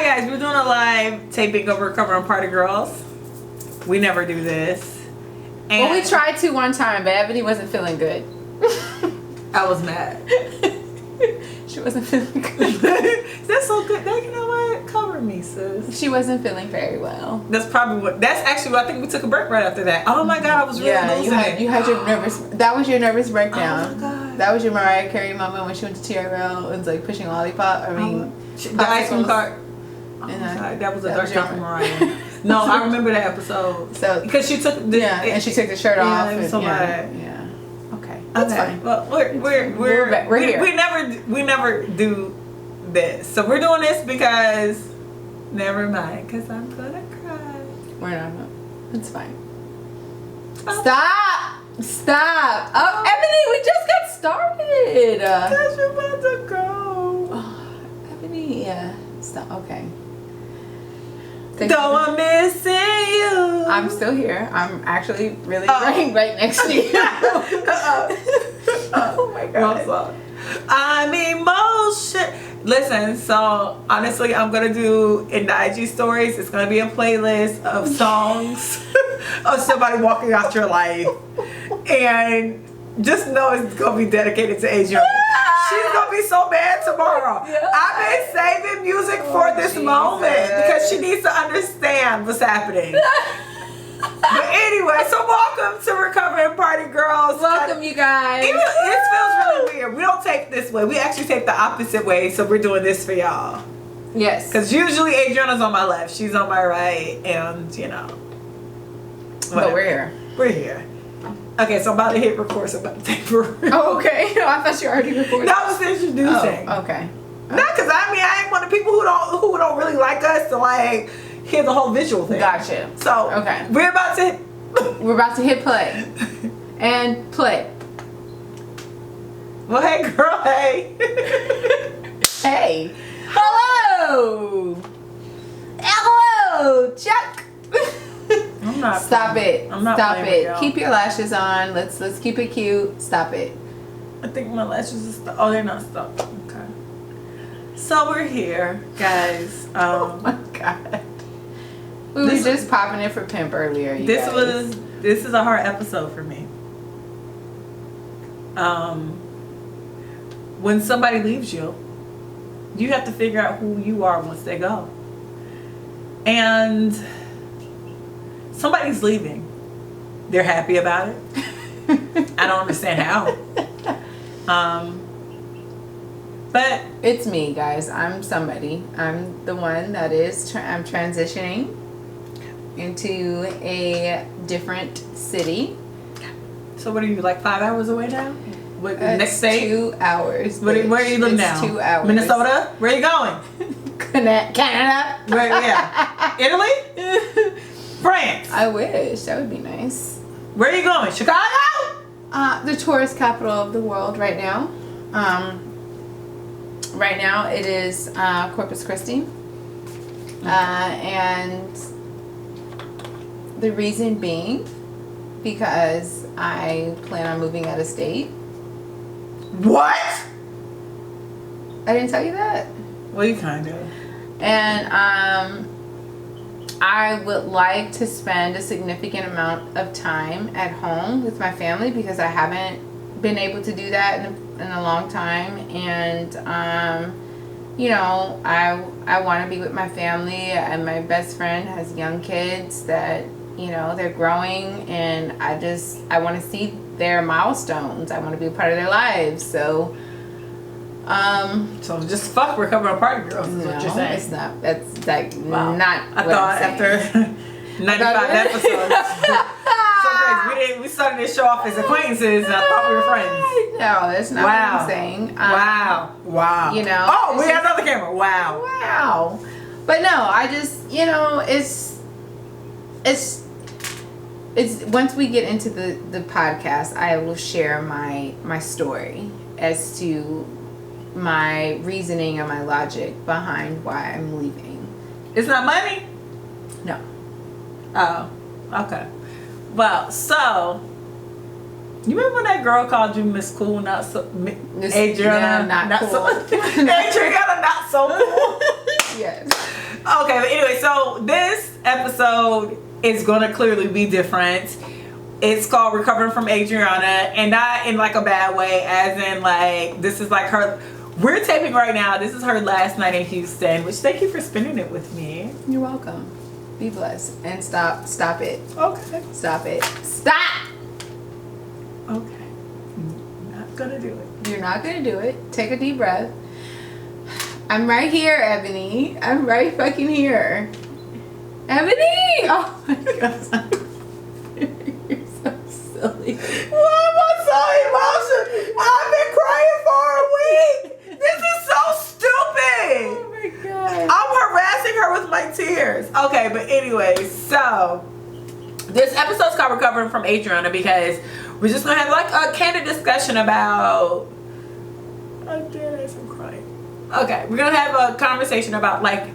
guys, we're doing a live taping of Recovering Party Girls. We never do this. And well, we tried to one time, but Ebony wasn't feeling good. I was mad. She wasn't feeling good. That's so good. You know what? Cover me, sis. She wasn't feeling very well. That's actually what I think we took a break right after that. Oh my God, I was really losing it. You had your nervous, that was your nervous breakdown. Oh my God. That was your Mariah Carey moment when she went to TRL and was like pushing lollipop. I mean, the ice cream cart. Oh my God, that was a dark time for Mariah. No, I remember that episode. So because she took and she took the shirt off. It was so bad. Yeah. Okay. That's fine. Well, we're here. We never do this, so we're doing this because never mind, because I'm gonna cry. We're not. It's fine. Stop! Oh, Ebony, we just got started. Because you're about to go. Oh, Ebony, stop. Okay. Though I'm missing you. I'm still here. I'm actually really right next to you. Oh my God. Well, I'm emotion. Listen, so honestly, I'm gonna do in the IG stories. It's gonna be a playlist of songs of somebody walking out your life, and just know it's gonna be dedicated to Adrianna. She's gonna be so mad tomorrow. Yeah. I've been saving music for this moment because she needs to understand what's happening. But anyway, so welcome to Recovering Party Girls. Welcome, you guys. It feels really weird. We don't tape this way. We actually tape the opposite way, so we're doing this for y'all. Yes. Because usually Adrianna's on my left, she's on my right, and you know. Whatever. But we're here. We're here. Okay, so I'm about to hit record, so I'm about to take for real. Oh, okay. I thought you already recorded. No, I was introducing. Oh, okay. Not because I ain't one of the people who don't really like us to like hear the whole visual thing. Gotcha. So okay, we're about to hit play and play. Well, hey, girl, hey. Hey. Hello. Hello, Chuck. I'm not. Stop it. I'm not. Stop it. Keep your lashes on. Let's keep it cute. Stop it. I think my lashes are stuck. Oh, they're not stuck. Okay. So we're here, guys. Oh my God. We were just popping in for Pimp earlier. This is a hard episode for me. When somebody leaves you, you have to figure out who you are once they go. And somebody's leaving. They're happy about it. I don't understand how. But it's me, guys. I'm somebody. I'm the one that is I'm transitioning into a different city. So what are you, like 5 hours away now? What, next state? 2 hours. Where do you live now? 2 hours. Minnesota? Where are you going? Canada. Where? Yeah. Italy? France? I wish. That would be nice. Where are you going? Chicago? The tourist capital of the world right now. Right now it is Corpus Christi. And the reason being because I plan on moving out of state. What? I didn't tell you that? Well, you kind of. And I would like to spend a significant amount of time at home with my family because I haven't been able to do that in a long time. And you know, I want to be with my family, and my best friend has young kids that, you know, they're growing, and I want to see their milestones. I want to be a part of their lives. So just fuck Recovering Party Girls is what you're saying. It's not. That's like wow. not. I thought after 95 episodes. So crazy. We started this show off as acquaintances, and I thought we were friends. No, that's not what I'm saying. Wow. You know. Oh, we got another camera. Wow. But no, I just, you know, it's once we get into the podcast, I will share my story as to my reasoning and my logic behind why I'm leaving. It's not money? No. Oh, okay. Well, so you remember when that girl called you Miss Cool, not so Adrianna, not cool. So, Adrianna, not so cool. Yes. episode is going to clearly be different. It's called Recovering from Adrianna, and not in like a bad way, as in like this is like her. We're taping right now. This is her last night in Houston, which thank you for spending it with me. You're welcome. Be blessed and stop it. Okay. Stop it. Stop. Okay. Not gonna do it. You're not gonna do it. Take a deep breath. I'm right here, Ebony. I'm right fucking here. Ebony! Oh my god. You're so silly. Why am I so emotional? I've been crying for a week. This is so stupid. Oh my god. I'm harassing her with my tears. Okay, but anyway, so this episode's called Recovering from Adrianna because we're just gonna have like a candid discussion about. I'm crying. Okay, we're gonna have a conversation about like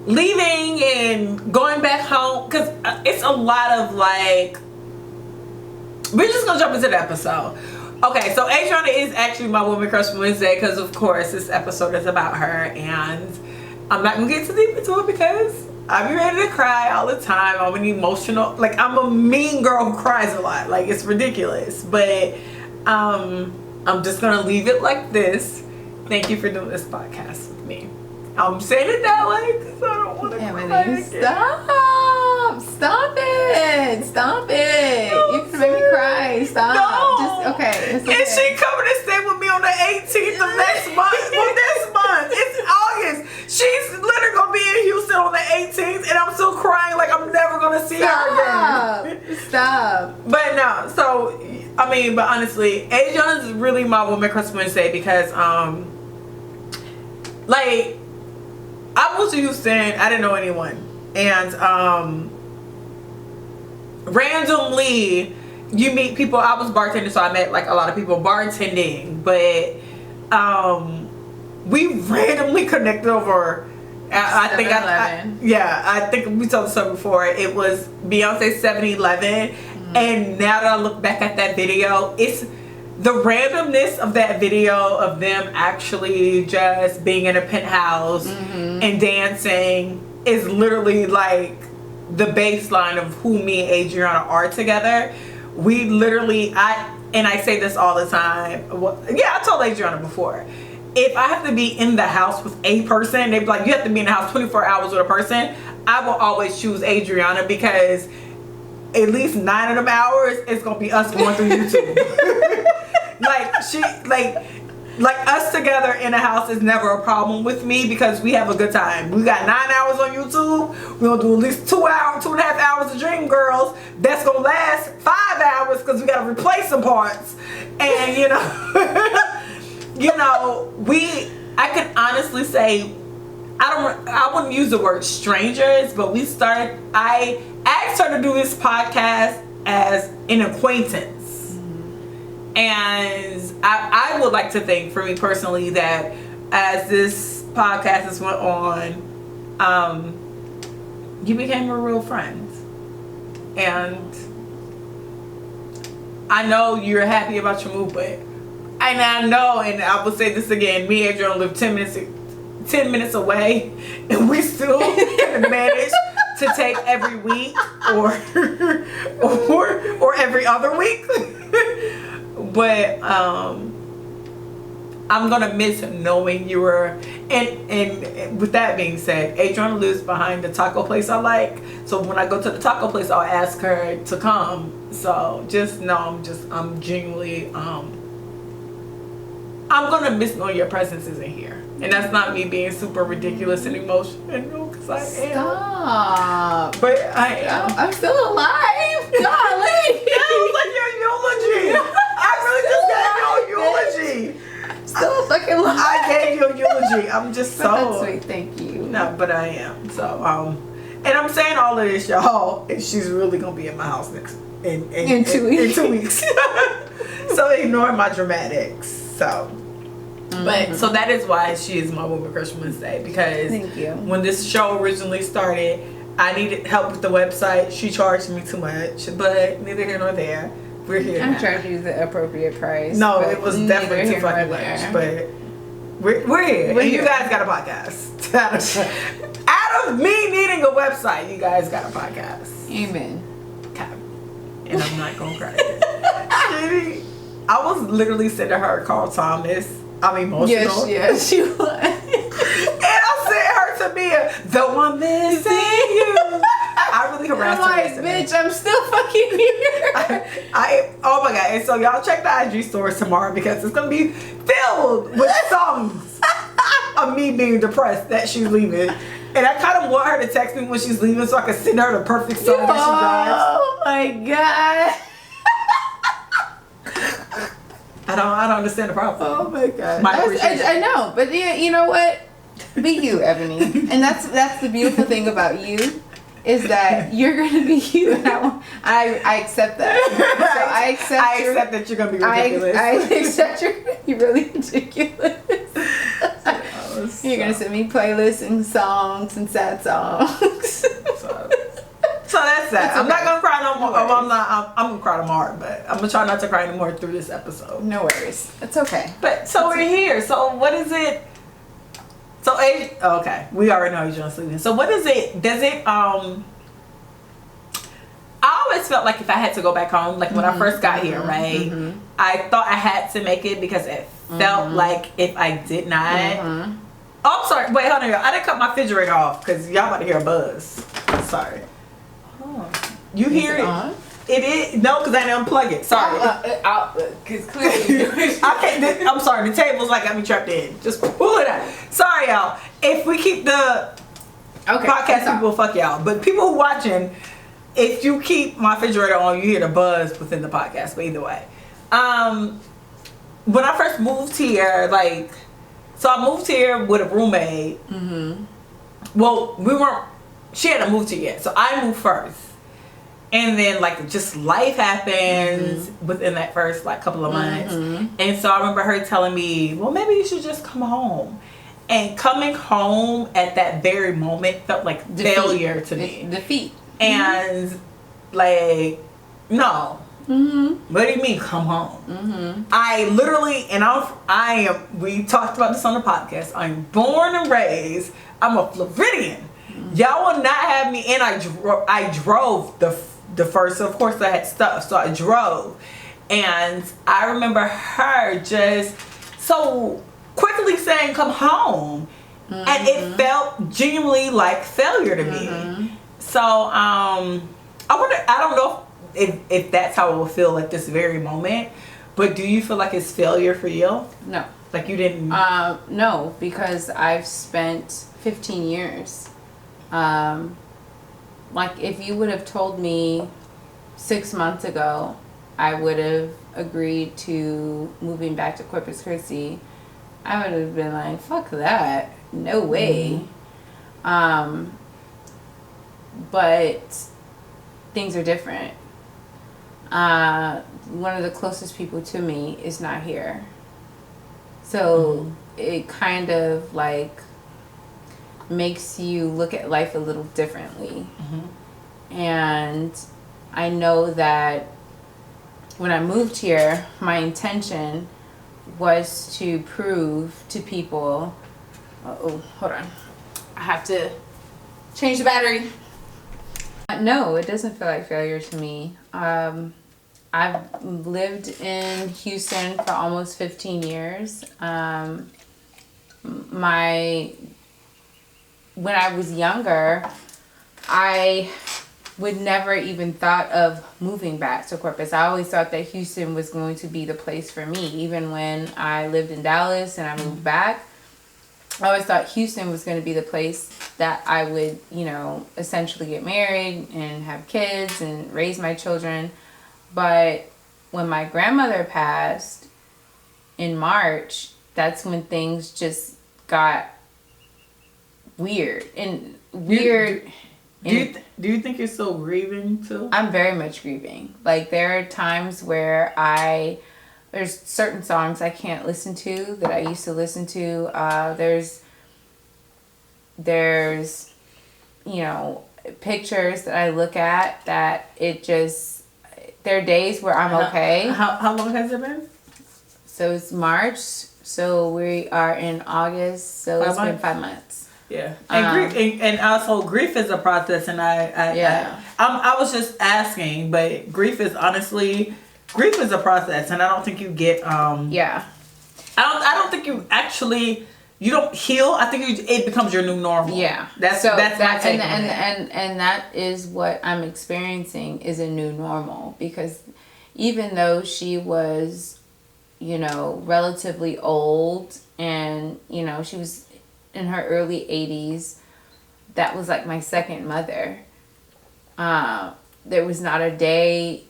leaving and going back home because it's a lot of like. We're just gonna jump into the episode. Okay, so Adrianna is actually my Woman Crush Wednesday because of course this episode is about her, and I'm not gonna get too deep into it because I be ready to cry all the time. I'm an emotional, like I'm a mean girl who cries a lot. Like it's ridiculous, but I'm just gonna leave it like this. Thank you for doing this podcast with me. I'm saying it that way because I don't want to cry again. Stop it. Stop it. No, You're gonna make me cry. Stop. No. Just, okay. It's okay. Is she coming to stay with me on the 18th of next month? Well, this month. It's August. She's literally going to be in Houston on the 18th, and I'm still crying like I'm never going to see her again. Stop. But no, so, I mean, but honestly, Adrianna is really my Woman Crush Wednesday because, like, I moved to Houston. I didn't know anyone. And, randomly you meet people. I was bartending, so I met like a lot of people bartending, but we randomly connected over I think I think we told the story before. It was Beyonce's 7-Eleven, and now that I look back at that video, it's the randomness of that video of them actually just being in a penthouse and dancing is literally like the baseline of who me and Adrianna are together. We literally, I say this all the time. Well, yeah, I told Adrianna before. If I have to be in the house with a person, they'd be like, you have to be in the house 24 hours with a person. I will always choose Adrianna because at least 9 of them hours it's gonna be us going through YouTube. like us together in a house is never a problem with me because we have a good time. We got 9 hours on YouTube. We're gonna do at least 2 hours, 2.5 hours of Dream Girls. That's gonna last 5 hours because we gotta replace some parts. And you know, I can honestly say I wouldn't use the word strangers, but I asked her to do this podcast as an acquaintance. And I would like to think, for me personally, that as this podcast has went on, you became a real friend. And I know you're happy about your move, but and I know, and I will say this again, me and Adrianna live 10 minutes away, and we still can manage to tape every week or every other week. But I'm gonna miss knowing you were, and with that being said, Adrianna lives behind the taco place I like, so when I go to the taco place I'll ask her to come. So just know I'm genuinely I'm gonna miss knowing your presence isn't here. And that's not me being super ridiculous and emotional, because I am. Stop. But I am. I'm still alive. Golly. That was like your eulogy. I really just gave you a eulogy. Still fucking alive. I gave you a eulogy. I'm just so. That's sweet. Thank you. No, but I am. So, and I'm saying all of this, y'all, and she's really gonna be in my house in 2 weeks. In 2 weeks. So ignore my dramatics. So. But so that is why she is my Woman Crush Wednesday, because thank you. When this show originally started, I needed help with the website. She charged me too much, but neither here nor there. We're here. I'm charging you the appropriate price. No, it was definitely too fucking much. But we're here. And you guys got a podcast. Out Out of me needing a website, you guys got a podcast. Amen. Okay. And I'm not gonna cry. I was literally sending her Carl Thomas. I'm emotional. Yes, you was. And I sent her to me, though I'm missing you. I really harassed her. I'm like, bitch, I'm still fucking here. Oh my god! And so y'all check the IG stories tomorrow because it's gonna be filled with songs of me being depressed that she's leaving. And I kind of want her to text me when she's leaving so I can send her the perfect song that she drives. Oh my god. I don't understand the problem. Oh my god. My I know, but yeah, you know what? Be you, Ebony. And that's the beautiful thing about you. Is that you're gonna be you, and I accept that. So I accept that you're gonna be ridiculous. I accept you're gonna be really ridiculous. You're gonna send me playlists and songs and sad songs. So that's that. I'm not gonna cry no more. I'm gonna cry tomorrow, but I'm gonna try not to cry anymore through this episode. No worries. It's okay. But so we're here. So what is it? So okay, we already know Adrianna's leaving. So what is it? Does it I always felt like if I had to go back home, like when I first got here, right? I thought I had to make it because it felt like if I did not. Oh, I'm sorry. Wait, hold on, y'all. I didn't cut my refrigerator off because y'all about to hear a buzz. Sorry. Oh. You hear it? On? It is no, because I didn't unplug it. Sorry. Because clearly I can't. I'm sorry. The table's like got me trapped in. Just pull it out. Sorry, y'all. If we keep the podcast people, fuck y'all. But people who watching, if you keep my refrigerator on, you hear the buzz within the podcast. But either way, when I first moved here, so I moved here with a roommate. Well, we weren't. She hadn't moved here yet, so I moved first. And then just life happens within that first couple of months. And so I remember her telling me, well, maybe you should just come home. And coming home at that very moment felt like failure to me. Defeat. And no. What do you mean come home? I literally, and we talked about this on the podcast, I'm born and raised, I'm a Floridian. Y'all will not have me, and I drove the first, so of course I had stuff, so I drove. And I remember her just so quickly saying, come home. And it felt genuinely like failure to me. So, I don't know if that's how it will feel at this very moment, but do you feel like it's failure for you? No. Like you didn't? No, because I've spent 15 years. If you would have told me 6 months ago, I would have agreed to moving back to Corpus Christi, I would have been like, fuck that. No way. But things are different. One of the closest people to me is not here. So it kind of makes you look at life a little differently. And I know that when I moved here, my intention was to prove to people, hold on, I have to change the battery. No, it doesn't feel like failure to me. I've lived in Houston for almost 15 years. When I was younger, I would never even thought of moving back to Corpus. I always thought that Houston was going to be the place for me. Even when I lived in Dallas and I moved back, I always thought Houston was going to be the place that I would, essentially get married and have kids and raise my children. But when my grandmother passed in March, that's when things just got weird. Do you think you're still grieving too? I'm very much grieving. There are times where there's certain songs I can't listen to that I used to listen to. There's pictures that I look at that there are days where I'm okay. How long has it been? So it's March. So we are in August. So it's been 5 months. Yeah, and grief, and also grief is a process, and I was just asking, but grief is a process, and I don't think you get I don't think you actually, you don't heal. I think it becomes your new normal. Yeah, that's my take on it. And that is what I'm experiencing, is a new normal, because even though she was, you know, relatively old, and you know, she was in her early 80s, that was like my second mother. There was not a day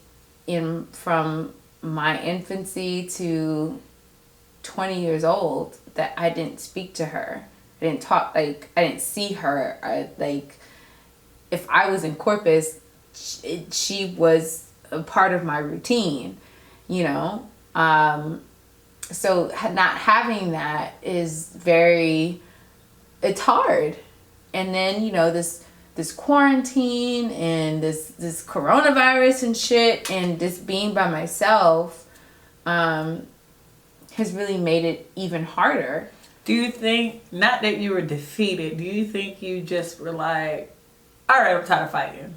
from my infancy to 20 years old that I didn't speak to her. I didn't talk, like, I didn't see her. If I was in Corpus, she was a part of my routine, you know? So not having that is it's hard. And then, you know, this quarantine and this coronavirus and shit, and just being by myself has really made it even harder. Do you think, not that you were defeated, do you think you just were like, all right, I'm tired of fighting?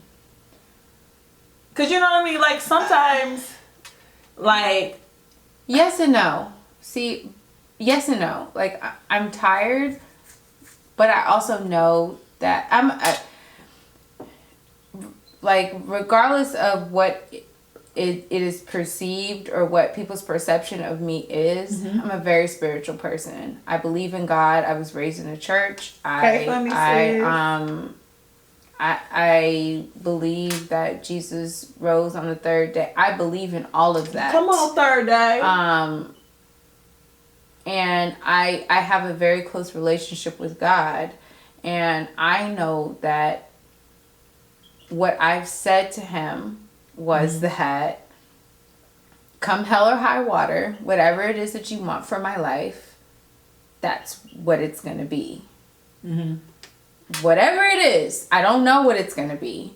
Because you know what I mean? Like, sometimes, like... Yes and no. See, yes and no. Like, I'm tired, but I also know that like, regardless of what it is perceived or what people's perception of me is, I'm a very spiritual person. I believe in God. I was raised in a church. I believe that Jesus rose on the third day. I believe in all of that. Come on, third day. And I have a very close relationship with God. And I know that what I've said to him was that come hell or high water, whatever it is that you want for my life, that's what it's going to be. Whatever it is, I don't know what it's going to be.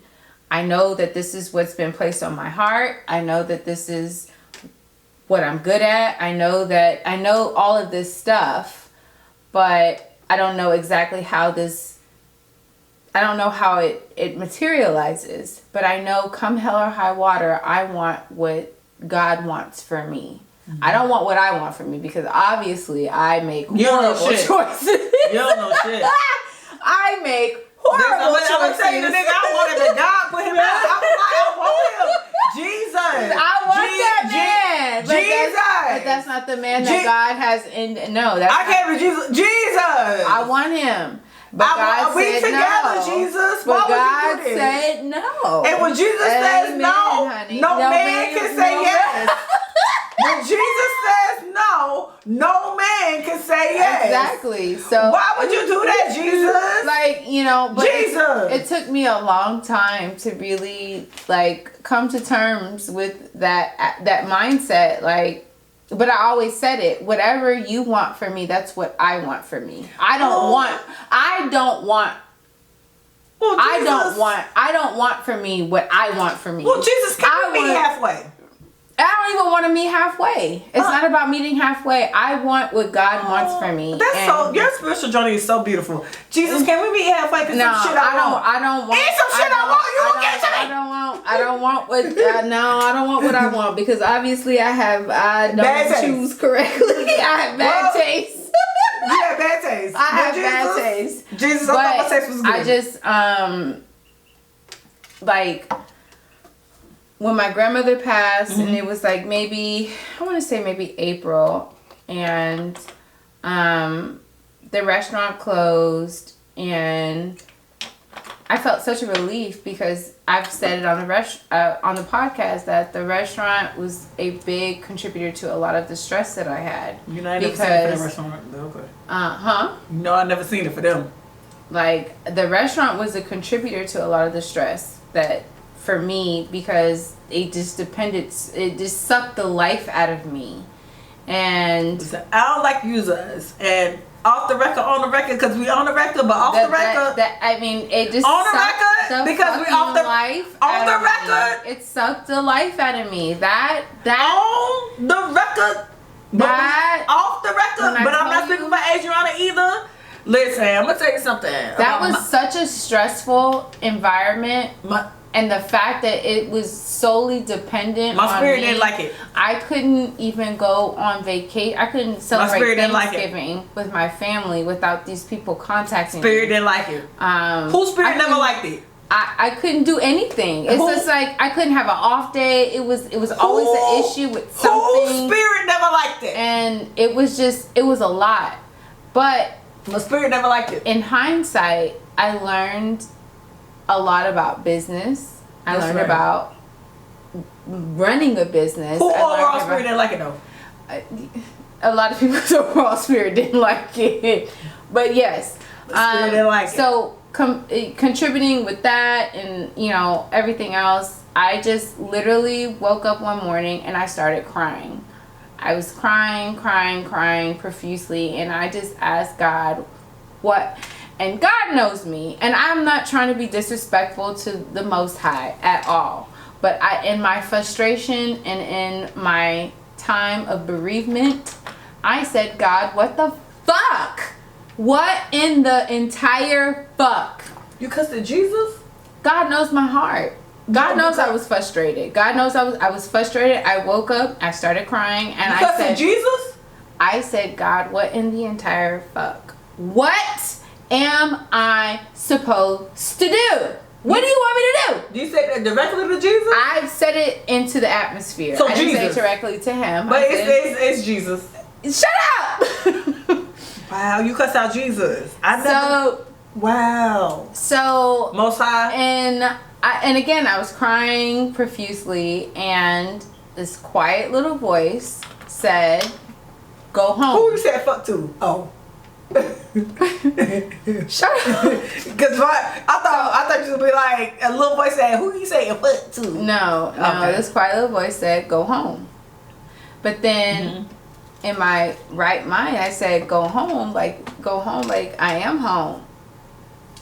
I know that this is what's been placed on my heart. I know that this is what I'm good at. I know all of this stuff, but I don't know exactly how it materializes. But I know come hell or high water, I want what God wants for me. I don't want what I want for me, because obviously I make horrible choices. You don't know shit. I make horrible choices. I'm gonna tell you, the nigga, I wanted the God put him out. I want him. Jesus. I want that man. Jesus. But that's not the man that God has in. No, that's I can't be Jesus. Jesus. I want him. But God we said together, no. Jesus. But Why God would you do this? said no. And when Jesus says Amen, no, honey. no man can say yes. When Jesus says no, no man can say yes. Exactly. So why would you do that, Jesus? Like, you know, but Jesus. It took me a long time to really, like, come to terms with that mindset. Like, but I always said it. Whatever you want for me, that's what I want for me. I don't want for me what I want for me. Well, Jesus, can we meet halfway? I don't even want to meet halfway. It's not about meeting halfway. I want what God wants for me. Your spiritual journey is so beautiful. Jesus, can we meet halfway? No, I don't want. Ain't some shit I want. You won't get to me. I don't want what. I don't want what I want, because obviously I don't choose correctly. I have bad taste. You have bad taste. I have bad taste. Jesus, I thought my taste was good. I just like, when my grandmother passed, and it was like maybe April, and the restaurant closed, and I felt such a relief, because I've said it on the podcast that the restaurant was a big contributor to a lot of the stress that I had. You know, I never seen it for the restaurant. Okay. No, I never seen it for them. Like, the restaurant was a contributor to a lot of the stress that, for me, because it just sucked the life out of me. And listen, I don't like users, and off the record, on the record, because we on the record, but off the record. It just on the record, because we off the life on the record. It sucked the life out of me. That on the record, off the record. But I'm not speaking for Adrianna either. Listen, I'm gonna tell you something. That was such a stressful environment. And the fact that it was solely dependent on my spirit me, didn't like it. I couldn't even go on vacation. I couldn't celebrate Thanksgiving with my family without these people contacting me. Spirit didn't like it. Whose spirit never liked it? I couldn't do anything. It's just like I couldn't have an off day. It was always an issue with something. Whose spirit never liked it? And it was a lot. But my spirit never liked it. In hindsight, I learned a lot about business. I learned about running a business. Who overall spirit didn't like it though? A lot of people's overall spirit didn't like it. But yes. Spirit didn't like it. So contributing with that and everything else, I just literally woke up one morning and I started crying. I was crying profusely, and I just asked God what. And God knows me, and I'm not trying to be disrespectful to the Most High at all. But in my frustration and in my time of bereavement, I said, God, what the fuck? What in the entire fuck? You cussed at Jesus? God knows my heart. God knows I was frustrated. God knows I was frustrated. I woke up, I started crying, and I said, Jesus? I said, God, what in the entire fuck? What am I supposed to do? What do you want me to do? You said that directly to Jesus? I said it into the atmosphere. So I didn't say Jesus. it directly to him. But it's Jesus. Shut up! Wow, you cussed out Jesus. Wow. So Most High. And again, I was crying profusely, and this quiet little voice said, "Go home." Who you said fuck to? Oh. Shut up. Because I thought you would be like, a little voice said, who you saying fuck to? No, okay. This quiet little voice said, "Go home." But then in my right mind, I said, go home, like I am home.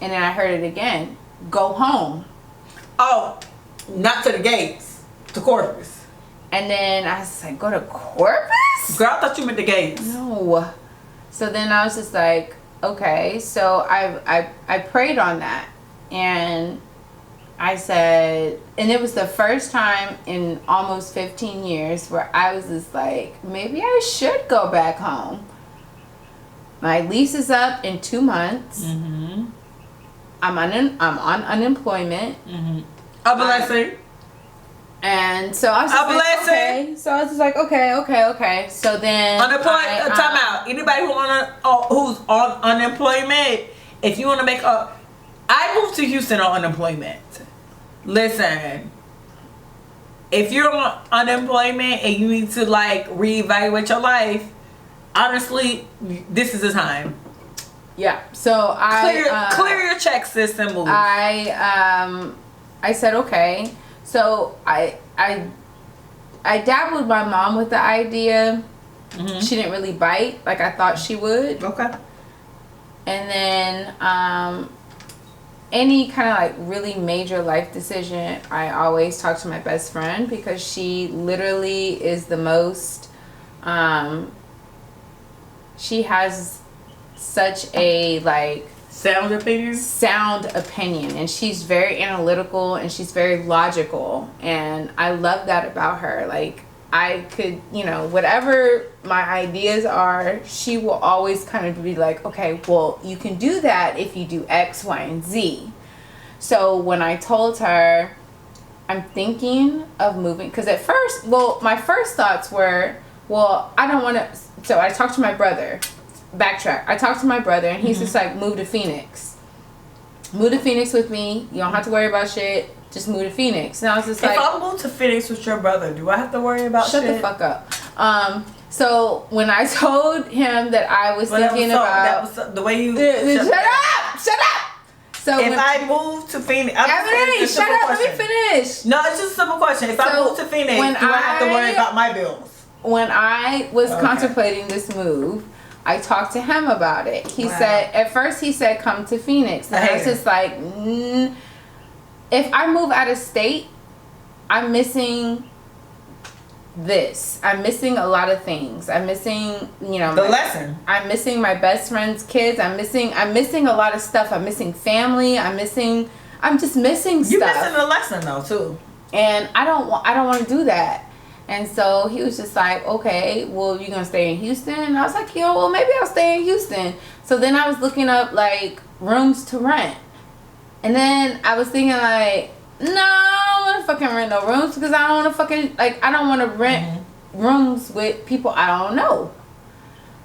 And then I heard it again, go home. Oh, not to the gates, to Corpus. And then I was like, go to Corpus? Girl, I thought you meant the gates. No. So then I was just like, okay. So I prayed on that, and I said, and it was the first time in almost 15 years where I was just like, maybe I should go back home. My lease is up in 2 months. Mm-hmm. I'm on unemployment. Mm-hmm. A blessing. And so I was just like, okay. So I was just like, okay. So then unemployment. Time out. Anybody who's on unemployment, if you want to make a, I moved to Houston on unemployment. Listen, if you're on unemployment and you need to like reevaluate your life, honestly, this is the time. Yeah. So clear your check system. Move. I said okay. So I dabbled my mom with the idea. Mm-hmm. She didn't really bite like I thought she would. Okay. And then any kind of like really major life decision, I always talk to my best friend because she literally is the most. She has such a like sound opinion, and she's very analytical and she's very logical, and I love that about her. Like I could, whatever my ideas are, she will always kind of be like, okay, well, you can do that if you do X, Y, and Z. So when I told her I'm thinking of moving, because at first, my first thoughts were, I don't want to. So I talked to my brother. Backtrack. I talked to my brother, and he's just like, move to Phoenix. Move to Phoenix with me. You don't have to worry about shit. Just move to Phoenix. And I was just like, if I move to Phoenix with your brother, do I have to worry about shit? Shut the fuck up. So when I told him that I was thinking about that was the way you shut up. So if I move to Phoenix, shut up. Let me finish. No, it's just a simple question. If I move to Phoenix, do I have to worry about my bills? When I was contemplating this move, I talked to him about it. He said, at first he said, come to Phoenix. And I was just like, if I move out of state, I'm missing this. I'm missing a lot of things. I'm missing, The lesson. I'm missing my best friend's kids. I'm missing a lot of stuff. I'm missing family. I'm just missing stuff. You're missing the lesson though too. And I don't want to do that. And so he was just like, okay, well, you're going to stay in Houston? And I was like, well, maybe I'll stay in Houston. So then I was looking up, like, rooms to rent. And then I was thinking, like, no, I don't want to fucking rent no rooms because I don't want to fucking, like, I don't want to rent rooms with people I don't know.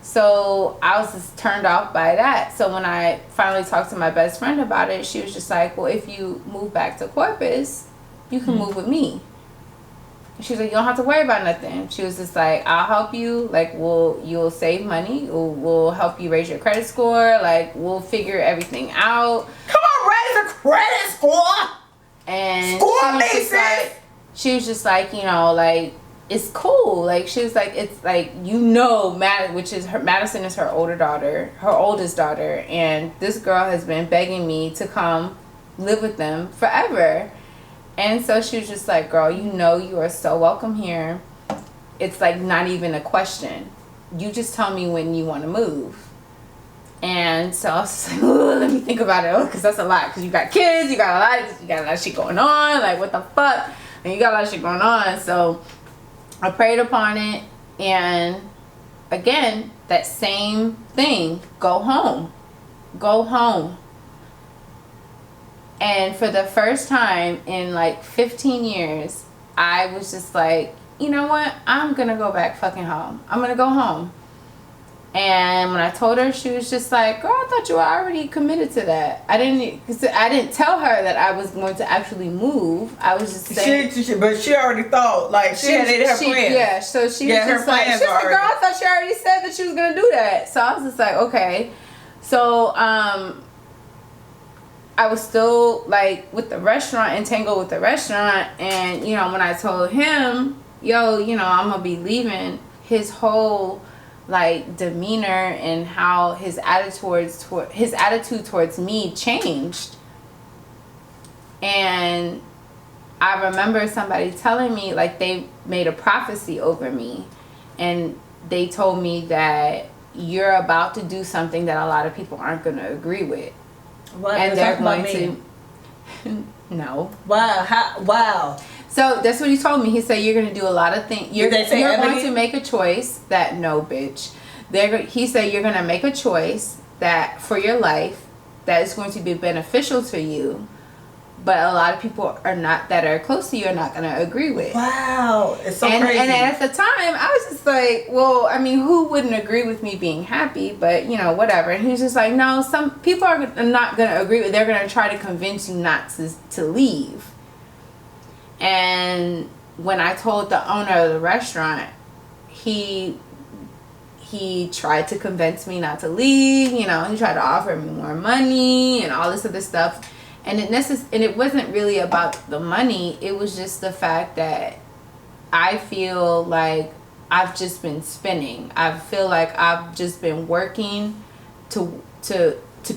So I was just turned off by that. So when I finally talked to my best friend about it, she was just like, well, if you move back to Corpus, you can move with me. She was like, you don't have to worry about nothing. She was just like, I'll help you. Like, you'll save money. We'll help you raise your credit score. Like, we'll figure everything out. Come on, raise a credit score. And she was just like, like, it's cool. Like, she was like, it's like, Madison is her oldest daughter. And this girl has been begging me to come live with them forever. And so she was just like, girl, you are so welcome here. It's like not even a question. You just tell me when you want to move. And so I was just like, let me think about it. Because that's a lot. Because you got kids, you got a lot of shit going on. Like, what the fuck? And you got a lot of shit going on. So I prayed upon it. And again, that same thing. Go home. Go home. And for the first time in like 15 years, I was just like, you know what? I'm going to go back fucking home. I'm going to go home. And when I told her, she was just like, girl, I thought you were already committed to that. I didn't tell her that I was going to actually move. I was just saying. But she already thought, like, she had her plans. Yeah, so she was just like, girl, I thought she already said that she was going to do that. So I was just like, okay. So, I was still like with the restaurant, entangled with the restaurant. And, when I told him, yo, I'm going to be leaving, his whole like demeanor and how his attitude towards me changed. And I remember somebody telling me, like, they made a prophecy over me. And they told me that you're about to do something that a lot of people aren't going to agree with. What? And they're going to no. Wow. So that's what he told me. He said you're going to do a lot of things. You're going to make a choice that no, bitch. He said you're going to make a choice that for your life that is going to be beneficial to you, but a lot of people that are close to you are not going to agree with. Wow, it's so crazy. And at the time, I was just like, well, I mean, who wouldn't agree with me being happy? But, whatever. And he was just like, no, some people are not going to agree with. They're going to try to convince you not to leave. And when I told the owner of the restaurant, he tried to convince me not to leave. He tried to offer me more money and all this other stuff. And it wasn't really about the money. It was just the fact that I feel like I've just been spinning. I feel like I've just been working to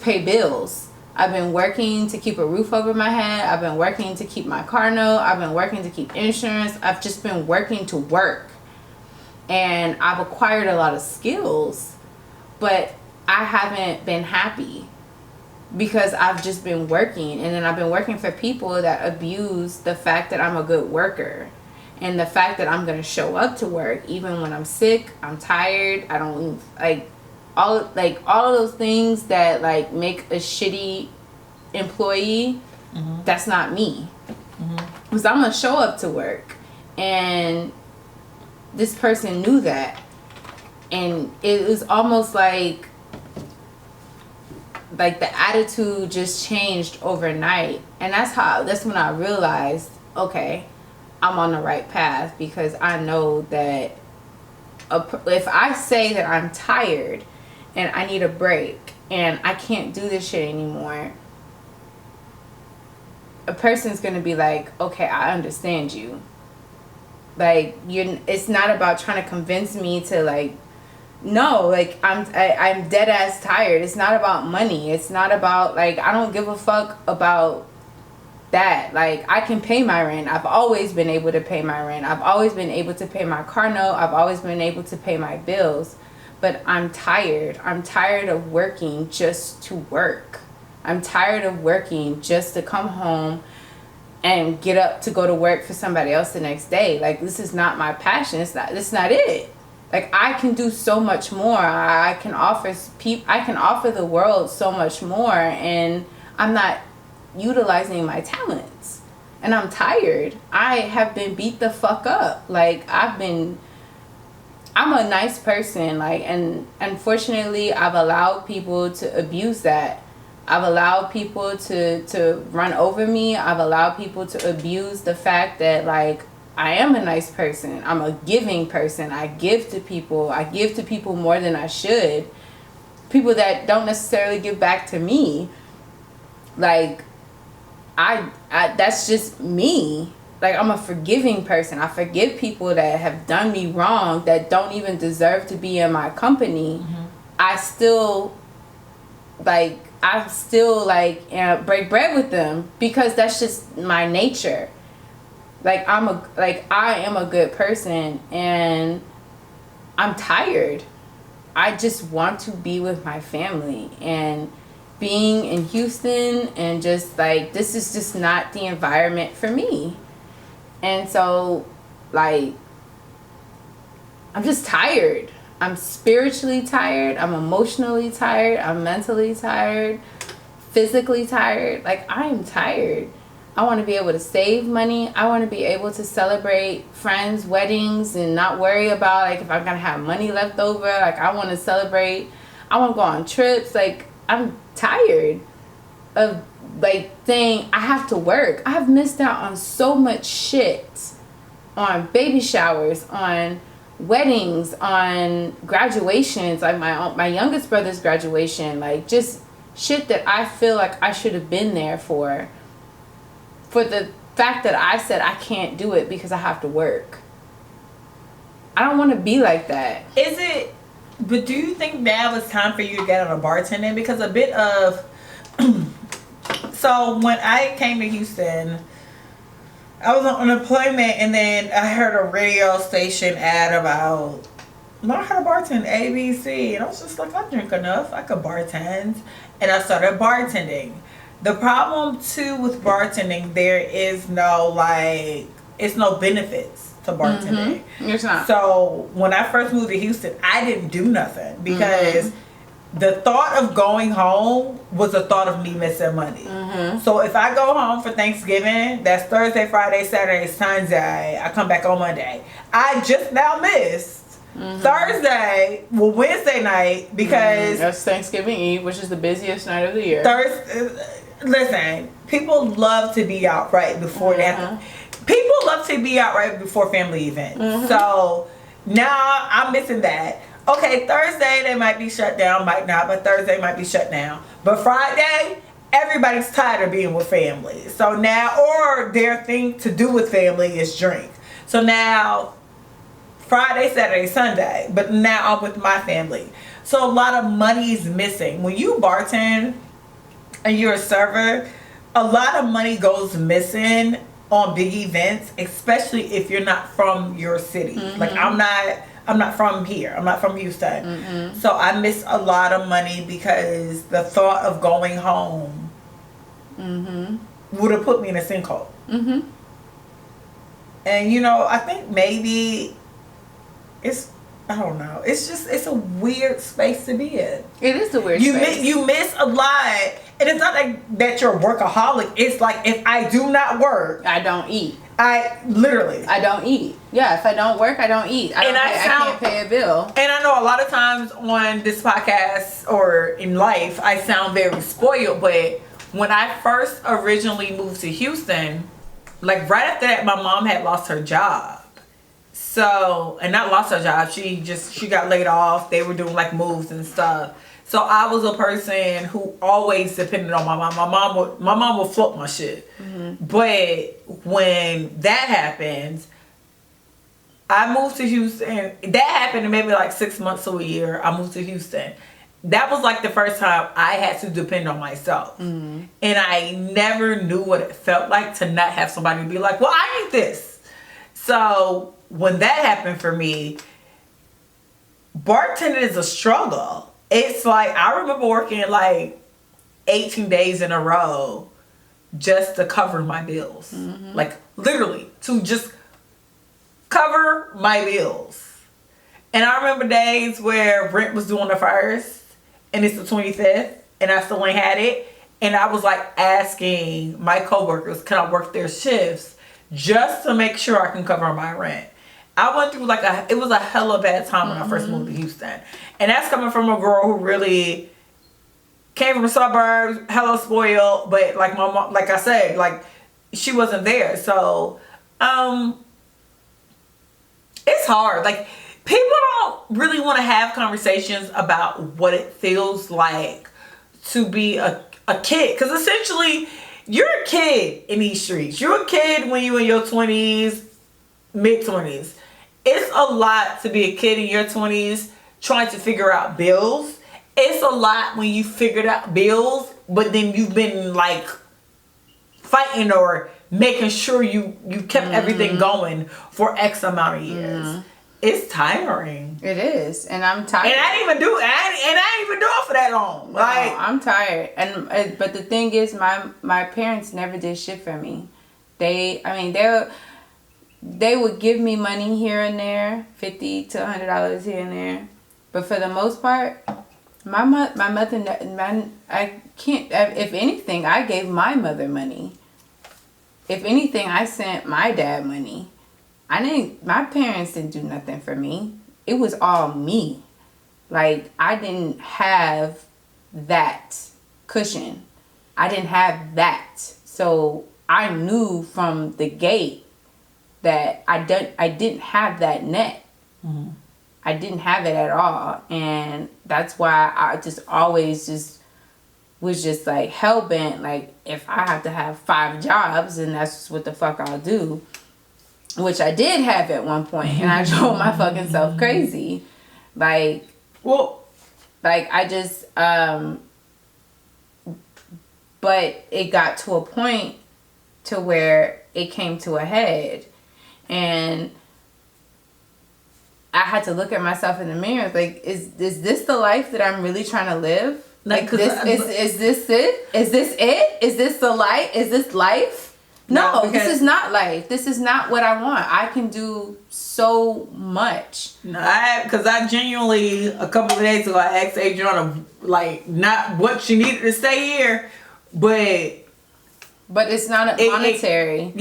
pay bills. I've been working to keep a roof over my head. I've been working to keep my car note. I've been working to keep insurance. I've just been working to work. And I've acquired a lot of skills, but I haven't been happy. Because I've just been working, and then I've been working for people that abuse the fact that I'm a good worker, and the fact that I'm gonna show up to work even when I'm sick, I'm tired, I don't all of those things that like make a shitty employee. Mm-hmm. That's not me. Because I'm gonna show up to work, and this person knew that, and it was almost like the attitude just changed overnight. And that's when I realized, okay, I'm on the right path, because I know that if I say that I'm tired and I need a break and I can't do this shit anymore, a person's gonna be like, okay, I understand you. Like, it's not about trying to convince me to like, no, like I'm dead ass tired. It's not about money. It's not about like, I don't give a fuck about that. Like, I can pay my rent. I've always been able to pay my rent. I've always been able to pay my car note. I've always been able to pay my bills. But I'm tired. I'm tired of working just to work. I'm tired of working just to come home and get up to go to work for somebody else the next day. Like, this is not my passion. It's not it. Like, I can do so much more. I can offer the world so much more, and I'm not utilizing my talents. And I'm tired. I have been beat the fuck up. Like, I'm a nice person, like, and unfortunately I've allowed people to abuse that. I've allowed people to run over me. I've allowed people to abuse the fact that, like, I am a nice person. I'm a giving person. I give to people. I give to people more than I should. People that don't necessarily give back to me. Like, I that's just me. Like, I'm a forgiving person. I forgive people that have done me wrong, that don't even deserve to be in my company. Mm-hmm. I still break bread with them because that's just my nature. I am a good person, and I'm tired. I just want to be with my family, and being in Houston and just like, this is just not the environment for me. And so, like, I'm just tired. I'm spiritually tired. I'm emotionally tired. I'm mentally tired. Physically tired. Like, I am tired. I want to be able to save money. I want to be able to celebrate friends' weddings and not worry about, like, if I'm going to have money left over. Like, I want to celebrate. I want to go on trips. Like, I'm tired of, like, saying I have to work. I have missed out on so much shit. On baby showers, on weddings, on graduations, like my youngest brother's graduation, like, just shit that I feel like I should have been there for the fact that I said I can't do it because I have to work. I don't want to be like that. But do you think now it's time for you to get on a bartending? Because a bit of so when I came to Houston, I was on unemployment, and then I heard a radio station ad about learn how to bartend ABC, and I was just like, I drink enough, I could bartend, and I started bartending. The problem too with bartending, there is no, like, it's no benefits to bartending. Mm-hmm. It's not. So when I first moved to Houston, I didn't do nothing because the thought of going home was the thought of me missing money. Mm-hmm. So if I go home for Thanksgiving, that's Thursday, Friday, Saturday, Sunday, I come back on Monday. I just now missed Thursday, Wednesday night, because that's Thanksgiving Eve, which is the busiest night of the year. Listen, people love to be out right before that. People love to be out right before family events. So now I'm missing that. Okay, Thursday they might be shut down, might not, but Thursday might be shut down. But Friday, everybody's tired of being with family. So now, or their thing to do with family is drink. So now, Friday, Saturday, Sunday, but now I'm with my family. So a lot of money is missing. When you bartend and you're a server, a lot of money goes missing on big events, especially if you're not from your city. Like, I'm not from here. I'm not from Houston. So I miss a lot of money because the thought of going home would have put me in a sinkhole. And, you know, I think maybe I don't know. It's a weird space to be in. It is a weird space. You miss a lot. And it's not like that you're a workaholic. It's like, if I do not work, I don't eat. I don't eat. Yeah, if I don't work, I don't eat. I can't pay a bill. And I know a lot of times on this podcast or in life, I sound very spoiled. But when I first originally moved to Houston, like right after that, my mom had lost her job. So, and not lost her job, she got laid off. They were doing like moves and stuff. So I was a person who always depended on my mom. My mom would float my shit. But when that happens, I moved to Houston. That happened in maybe like 6 months to a year. I moved to Houston. that was like the first time I had to depend on myself. And I never knew what it felt like to not have somebody be like, well, I need this. So when that happened for me, bartending is a struggle. It's like, I remember working like 18 days in a row just to cover my bills. Like literally to just cover my bills. And I remember days where rent was due on the 1st and it's the 25th and I still ain't had it. And I was like asking my coworkers, can I work their shifts just to make sure I can cover my rent. I went through like it was a hella bad time when I first moved to Houston. And that's coming from a girl who really came from the suburbs, hella spoiled, but like my mom, like I said, like she wasn't there. So, it's hard. Like, people don't really want to have conversations about what it feels like to be a kid. Because essentially, you're a kid in these streets. You're a kid when you're in your 20s, mid-20s. It's a lot to be a kid in your 20s trying to figure out bills. It's a lot when you figured out bills, but then you've been like fighting or making sure you kept everything going for X amount of years. It's tiring. It is, and I'm tired. And I didn't even do it for that long. Like, no, I'm tired. And but the thing is, my parents never did shit for me. They would give me money here and there, $50 to $100 here and there, but for the most part, my mother, I can't. If anything, I gave my mother money. If anything, I sent my dad money. My parents didn't do nothing for me. It was all me. Like, I didn't have that cushion. I didn't have that. So I knew from the gate that I didn't have that net. I didn't have it at all. And that's why I just always just was just like hell-bent. Like, if I have to have 5 jobs, and that's just what the fuck I'll do. Which I did have at one point, and I drove my fucking self crazy. Like, well, like I just, but it got to a point to where it came to a head, and I had to look at myself in the mirror. Like, is this the life that I'm really trying to live? Like, is this it? Is this it? Is this the life? Is this life? No, this is not life. This is not what I want. I can do so much. No, because I genuinely, a couple of days ago, I asked Adrianna, like, not what she needed to stay here, but it's not monetary.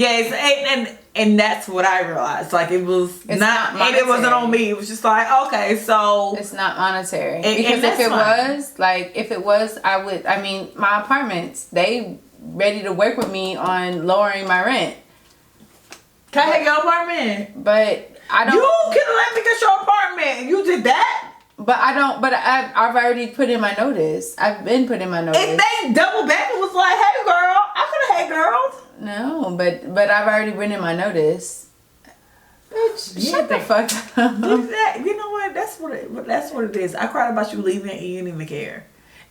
And that's what I realized. Like, it was not and it wasn't on me. It was just like, okay, so it's not monetary. Because if it was, I would. I mean, my apartments, they ready to work with me on lowering my rent. Can I have your apartment? But I don't. You could have let me get your apartment. You did that? But I don't. But I've already put in my notice. I've been putting my notice. If they double back and was like, "Hey, girl," I could have had girls. No, but I've already written in my notice. Bitch, shut the fuck up. You know what? That's what it is. I cried about you leaving and you didn't even care.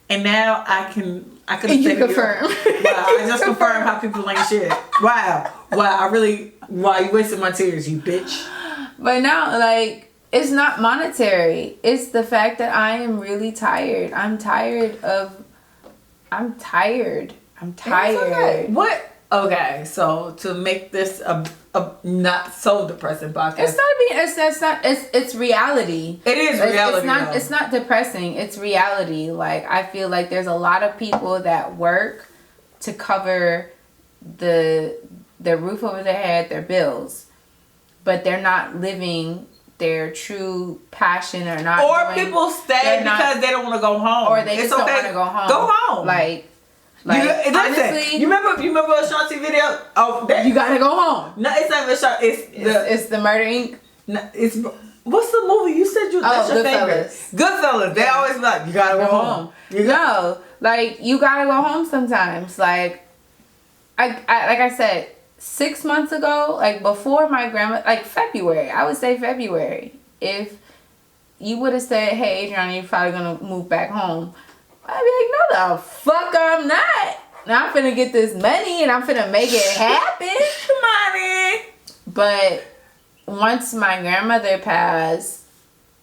And now I can you confirm. Wow, I just confirmed how people ain't shit. Wow, you wasted my tears, you bitch. But now, like, it's not monetary. It's the fact that I am really tired. I'm tired. Okay. What? Okay, so to make this a not so depressing podcast. It's reality. It is reality. It's not depressing. It's reality. Like, I feel like there's a lot of people that work to cover the roof over their head, their bills, but they're not living their true passion or people stay because they don't want to go home. Or they just don't want to go home. Go home. Like honestly, you remember Ashanti video? Oh, you gotta go home. No, it's not Ashanti. It's the Murder Inc. No, it's what's the movie you said that's your favorite? Goodfellas. They always be like, you gotta go home. You gotta go home sometimes. Like I said, 6 months ago, like before my grandma, like February, I would say February. If you would have said, hey, Adrianna, you're probably going to move back home. I'd be like, no the fuck I'm not. Now I'm finna get this money and I'm finna make it happen. Money. But once my grandmother passed,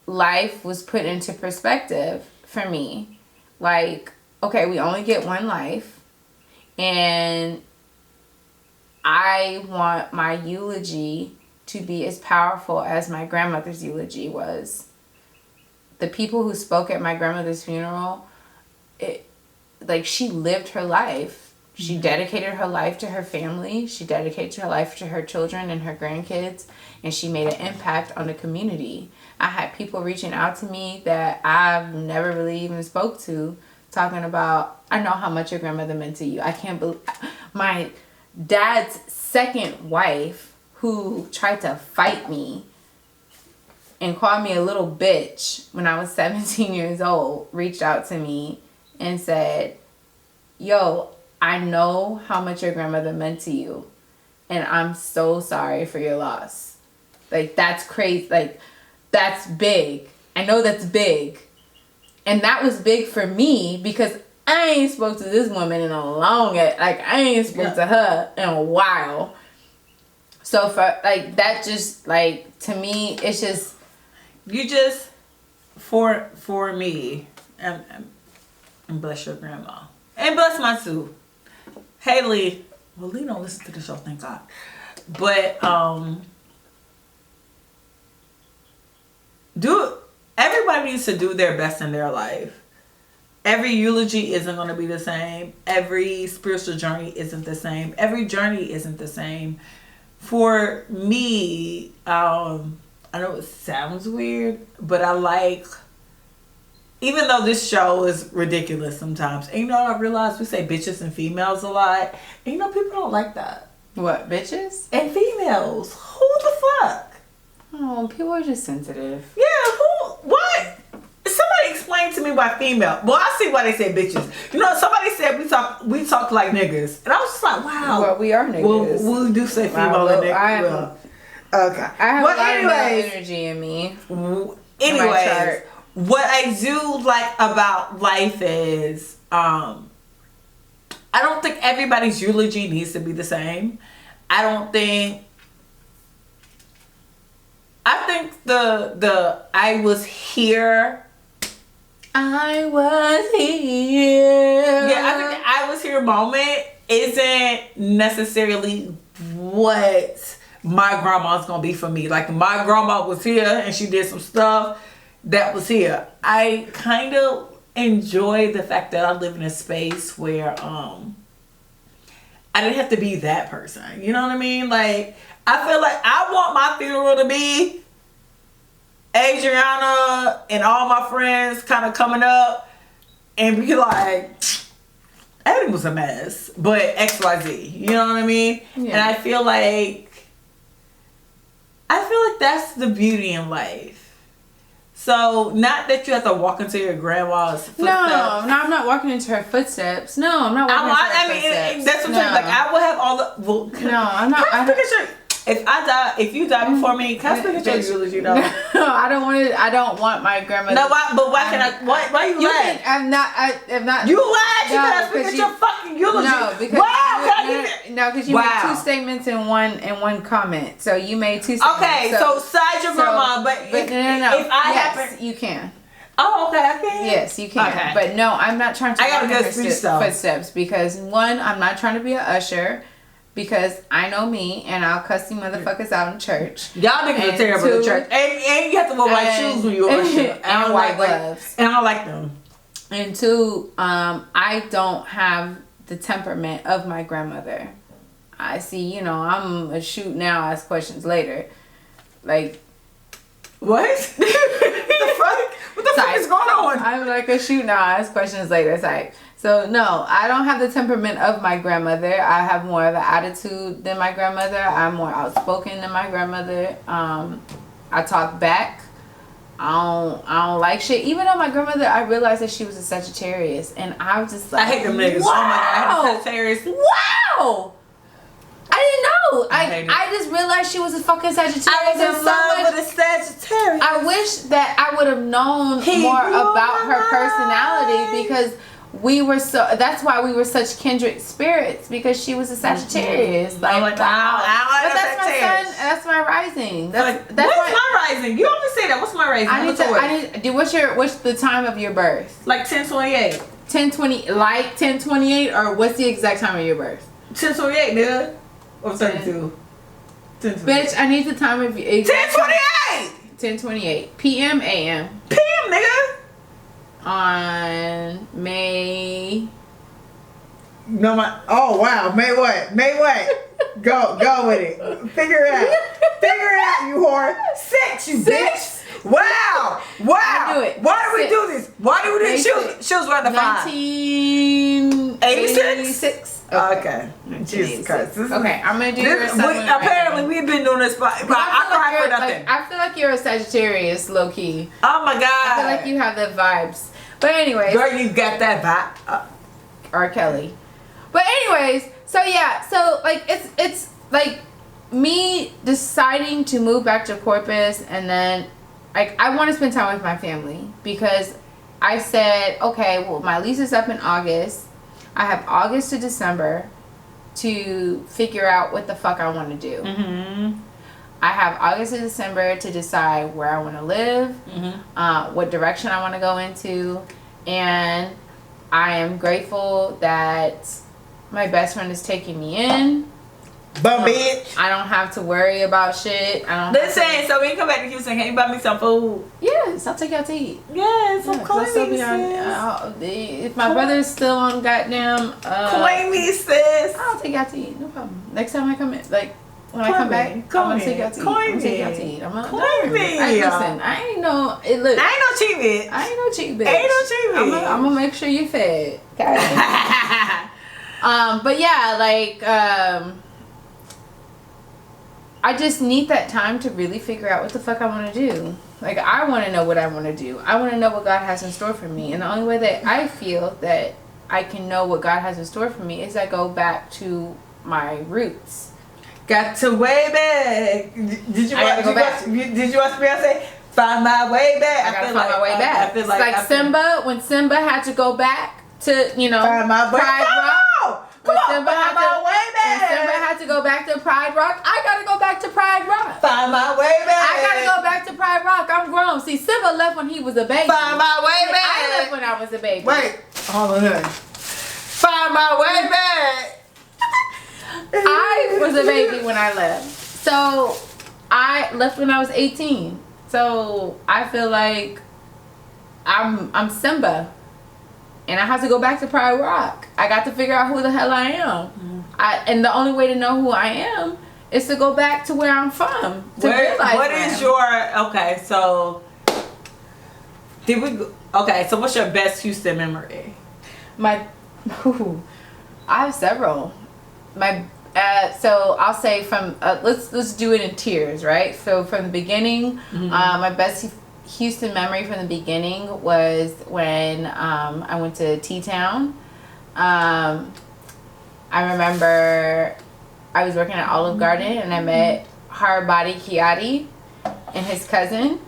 life was put into perspective for me. Like, okay, we only get one life. And I want my eulogy to be as powerful as my grandmother's eulogy was. The people who spoke at my grandmother's funeral, she lived her life. She dedicated her life to her family. She dedicated her life to her children and her grandkids. And she made an impact on the community. I had people reaching out to me that I've never really even spoke to, talking about, I know how much your grandmother meant to you. I can't believe my dad's second wife, who tried to fight me and called me a little bitch when I was 17 years old, reached out to me and said, yo, I know how much your grandmother meant to you, and I'm so sorry for your loss. Like, that's crazy. Like, that's big. I know that's big. And that was big for me because I ain't spoke to this woman in a long, I ain't spoke to her in a while. So for, that just, to me, it's just... You just, for me, and bless your grandma. And bless my too. Haley, well, Lee don't listen to the show, thank God. But, everybody needs to do their best in their life. Every eulogy isn't going to be the same. Every spiritual journey isn't the same. Every journey isn't the same. For me, I know it sounds weird, but I like, even though this show is ridiculous sometimes, and I realize we say bitches and females a lot, and people don't like that. What, bitches? And females. Who the fuck? Oh, people are just sensitive. Yeah, what? Somebody explain to me why female. Well, I see why they say bitches. Somebody said we talk like niggas. And I was just like, wow. Well, we are niggas. Well, we do say female and niggas. Okay. I have a lot of male energy in me. Anyways, what I do like about life is, I don't think everybody's eulogy needs to be the same. I think the I was here. I was here. Yeah, I think the I was here moment isn't necessarily what my grandma's gonna be for me. Like, my grandma was here and she did some stuff that was here. I kind of enjoy the fact that I live in a space where I didn't have to be that person. You know what I mean? Like, I feel like I want my funeral to be Adrianna and all my friends kind of coming up and be like, everything was a mess, but XYZ. You know what I mean? Yeah. And I feel like that's the beauty in life. So, not that you have to walk into your grandma's footsteps. No, I'm not walking into her footsteps. No, I'm not walking into her footsteps. That's what I'm saying. Like, I will have all the... Well, no, I'm not... If you die before me, can I speak at your eulogy though? No, I don't want my grandmother. No, but why can I? Why you laugh? I'm not. You laugh. You gotta speak at your fucking eulogy. No, because because you made two statements in one comment. So you made two statements. Okay, so side your grandma, but no. If I happen, you can. Oh, okay, I can. Yes, you can. Okay. But no, I'm not trying to. I got a good speech though. Footsteps because one, I'm not trying to be an usher. Because I know me, and I'll cuss you motherfuckers out in church. Y'all niggas are terrible in church. And you have to wear white shoes when you usher. And white gloves. And I don't like them. And two, I don't have the temperament of my grandmother. I see, I'm a shoot now, ask questions later. Like... What? What the fuck is going on? I'm like a shoot now, ask questions later type. So no, I don't have the temperament of my grandmother. I have more of an attitude than my grandmother. I'm more outspoken than my grandmother. I talk back. I don't like shit. Even though my grandmother, I realized that she was a Sagittarius, and I was just like, I hate them niggas. Wow! Oh my God, I hate Sagittarius. Wow! I didn't No, hate it. I just realized she was a fucking Sagittarius. I was There's in so love much- with a Sagittarius. I wish that I would have known He more blew about my her personality mind. because we were so. That's why we were such kindred spirits because she was a Sagittarius. I'm like, wow. I But that's my Sagittarius. sun. That's my rising. Like, That's what's my. my rising? You always say that. What's my rising? I need to. I need. What's the time of your birth? Like 10:28. 10:20, like 10:28, or what's the exact time of your birth? 10:28, nigga. Or 32. 10:28. Bitch, I need the time of your 10:28. 10:28 p.m. a.m. PM, nigga. on May. No, oh wow, May what? Go with it. Figure it out. Figure it out, you whore. 6, you bitch. Wow. I knew it. Why do we 6. do this? Why do we do this? She was running the 5. 1986. Okay. Jesus Christ. Okay, I'm gonna do your sun, moon, apparently rising. we've been doing this, but I cried for nothing. I feel like you're a Sagittarius, low key. Oh my God. I feel like you have the vibes. But anyways, girl, you got that vibe. R. Kelly. But anyways, so yeah, so like it's like me deciding to move back to Corpus, and then like I want to spend time with my family because I said, okay, well my lease is up in August. I have August to December to figure out what the fuck I want to do. Mm-hmm. I have August to December to decide where I want to live, what direction I want to go into, and I am grateful that my best friend is taking me in. But bitch. I don't have to worry about shit. I don't. Listen, so when you come back to Houston, can you buy me some food? Yes, I'll take you out to eat. Yes, I'm 'cause calling I'll still be me, on. sis. If my brother's still on goddamn. Claim me, sis. I'll take you out to eat. No problem. Next time I come in, like. When I Call come me. back, Call I'm gonna me. take you out to eat. Call I'm gonna me. take you out to eat. I'm gonna Call me. Listen, I ain't no. It look. I ain't no cheap bitch. I ain't no cheap bitch. Ain't no cheap bitch. I'm gonna make sure you're fed. Okay. But yeah, like I just need that time to really figure out what the fuck I want to do. Like I want to know what I want to do. I want to know what God has in store for me, and the only way that I feel that I can know what God has in store for me is I go back to my roots. Got to way back. Did you I gotta go back. Did you watch Beyonce? Find my way back. I gotta find my way back. I feel It's like Simba, when Simba had to go back to, you know, Find my way. Pride Rock. Come on, Simba find my way When Simba back. had to go back to Pride Rock, I gotta go back to Pride Rock. Find my way back. I gotta go back to Pride Rock. I'm grown. See, Simba left when he was a baby. Find my way back. I left when I was a baby. Wait, hold on. Find my way back. I was a baby when I left. So I left when I was 18. So I feel like I'm Simba. And I have to go back to Pride Rock. I got to figure out who the hell I am. And the only way to know who I am is to go back to where I'm from. To realize What where is I your okay? So did we? Okay, so what's your best Houston memory? my I have several. My so I'll say from let's do it in tiers, right? So from the beginning, my best Houston memory from the beginning was when I went to T-Town. I remember I was working at Olive Garden and I met Hard Body Kiati and his cousin.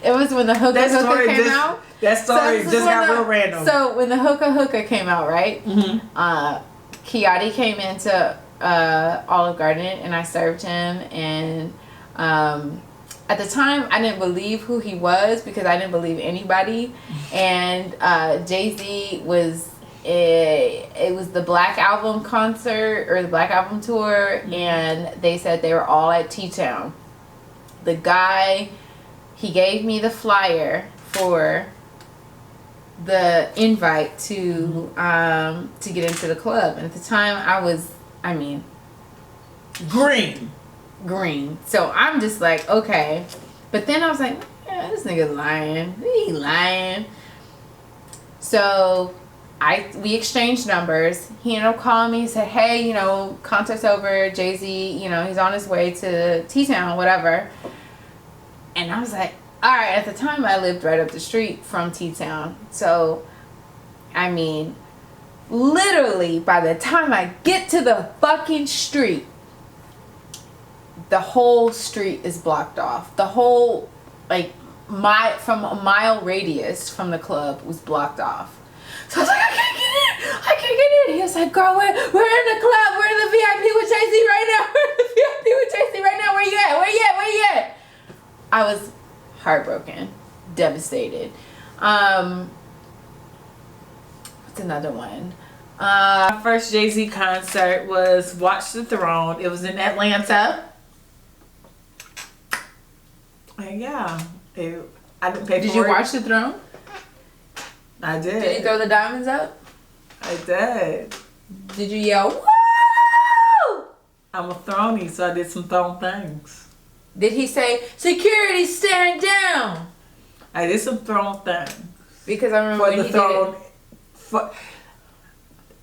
It was when the Hookah Hookah came out. That story So just got real random. So when the Hookah Hookah came out, right? Kiati came into Olive Garden and I served him, and at the time I didn't believe who he was because I didn't believe anybody, and Jay-Z was it was the Black Album concert or the Black Album tour, and they said they were all at T-Town. The guy, he gave me the flyer for the invite to get into the club, and at the time I was, green. So I'm just like, okay, but then I was like, yeah, this nigga lying. He lying. So we exchanged numbers. He ended up calling me and said, hey, concert's over. Jay-Z, he's on his way to T-Town, whatever. And I was like, all right, at the time I lived right up the street from T-Town. So, literally, by the time I get to the fucking street, the whole street is blocked off. The whole, like, from a mile radius from the club was blocked off. So I was like, I can't get in. I can't get in. He was like, girl, we're in the club. We're in the VIP with JC right now. We're in the VIP with JC right now. Where you at? Where you at? Where you at? I was heartbroken, devastated. What's another one? My first Jay-Z concert was Watch the Throne. It was in Atlanta. And yeah, I didn't pay for it. Did you watch the throne? I did. Did you throw the diamonds up? I did. Did you yell, woo? I'm a throny, so I did some throne things. Did he say, security, stand down? I did some throne things. Because I remember when he did it.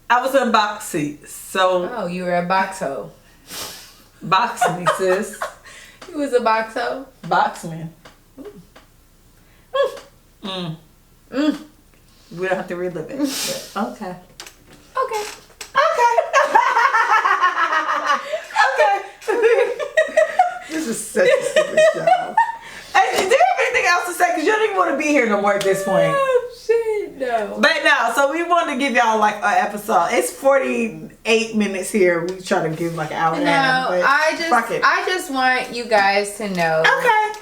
I was in box seats, so. Oh, you were a boxo. Box me, sis. He was a boxo? Boxman. We don't have to relive it. But okay. Okay. This is such a stupid show. Hey, do you have anything else to say? Because you don't even want to be here no more at this point. Oh, shit, no. But no, so we wanted to give y'all like an episode. It's 48 minutes here. We try to give like an hour and a half. No, I just want you guys to know. Okay.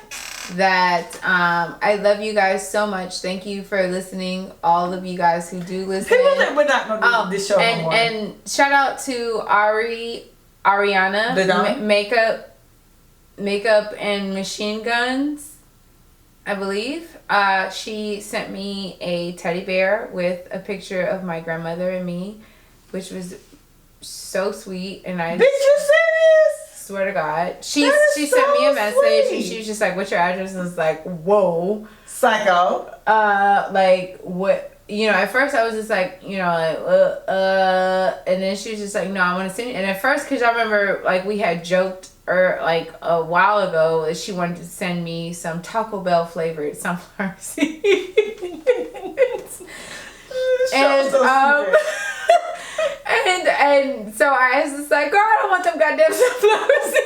That I love you guys so much. Thank you for listening. All of you guys who do listen. People think we're not gonna do this show anymore. And shout out to Arianna, makeup and machine guns, I believe. She sent me a teddy bear with a picture of my grandmother and me, which was so sweet. And I Did you serious? Swear to God. She sent me a message and she was just like, what's your address? And I was like, whoa. Psycho. Like, what, you know, at first I was just like, you know, like, and then she was just like, no, I want to send you. And at first, because I remember, like, we had joked, like, a while ago that she wanted to send me some Taco Bell flavored sunflower seeds. And, and so I was just like, girl, I don't want them goddamn sunflower seeds.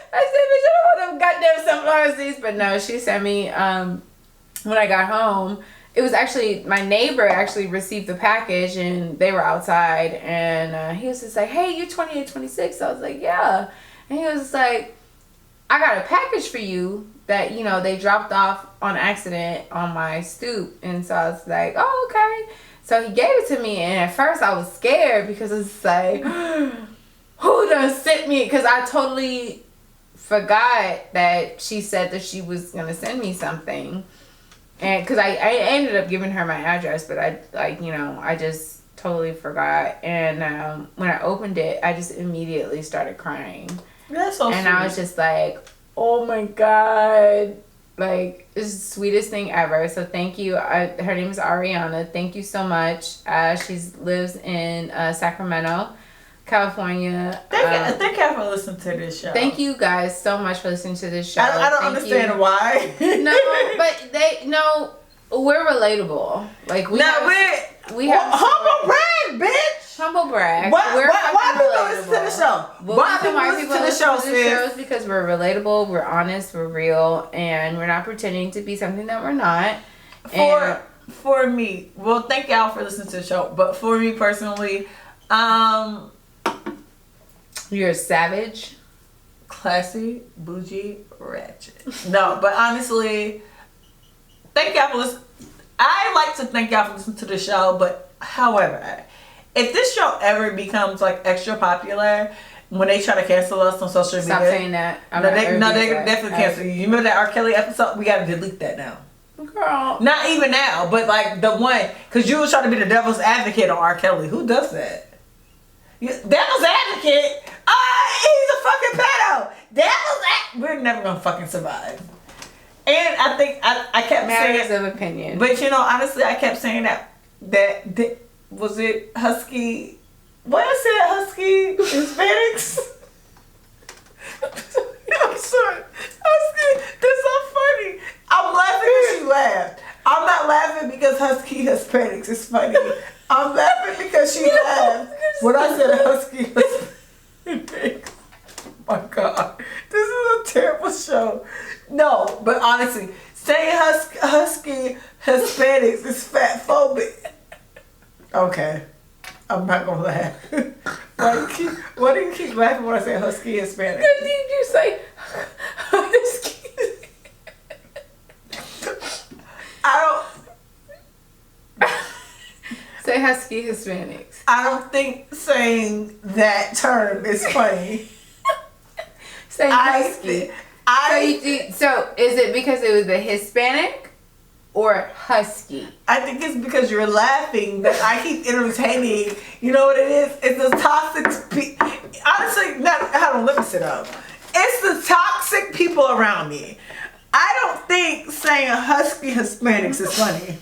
I said, bitch, I don't want them goddamn sunflower seeds. But no, she sent me, when I got home, it was actually, my neighbor actually received the package and they were outside and he was just like, hey, you're 28, 26. I was like, yeah. And he was just like, I got a package for you that, you know, they dropped off on accident on my stoop. And so I was like, oh, okay. So he gave it to me. And at first I was scared because it's like, who done sent me? Because I totally forgot that she said that she was going to send me something. And because I ended up giving her my address, but I just totally forgot. And when I opened it, I just immediately started crying. That's so sweet. And I was just like, oh my God. Like, it's the sweetest thing ever. So thank you. Her name is Arianna. Thank you so much. She lives in Sacramento, California. Thank you for listening to this show. Thank you guys so much for listening to this show. I don't understand why. No, but we're relatable. Like we have humble brag, bitch. Humble brag. Why people listen to the show? Why people listen to the show, sis? Because we're relatable, we're honest, we're real, and we're not pretending to be something that we're not. For me, well, thank y'all for listening to the show. But for me personally, you're a savage, classy, bougie, ratchet. No, but honestly, thank y'all for listening. I like to thank y'all for listening to the show, but however, if this show ever becomes like extra popular, when they try to cancel us on social media, stop saying that. They definitely cancel you. You remember that R. Kelly episode? We gotta delete that now. Girl, not even now, but like the one, because you was trying to be the devil's advocate on R. Kelly. Who does that? Devil's advocate? He's a fucking pedo. We're never gonna fucking survive. And I think I kept matters saying of opinion. But you know, honestly, I kept saying that was it husky? What I said, husky Hispanics? because husky Hispanics is funny. I'm laughing because she laughed when I said husky Hispanics. Oh my God. This is a terrible show. No, but honestly, saying husky Hispanics is fat phobic. Okay. I'm not gonna laugh. Why do you keep laughing when I say husky Hispanic? Because you say husky. I Say husky Hispanics. don't think saying that term is funny. Say husky. So is it because it was the Hispanic or husky? I think it's because you're laughing that I keep entertaining. You know what it is? It's the toxic. Honestly, let me sit up. It's the toxic people around me. I don't think saying husky Hispanics is funny.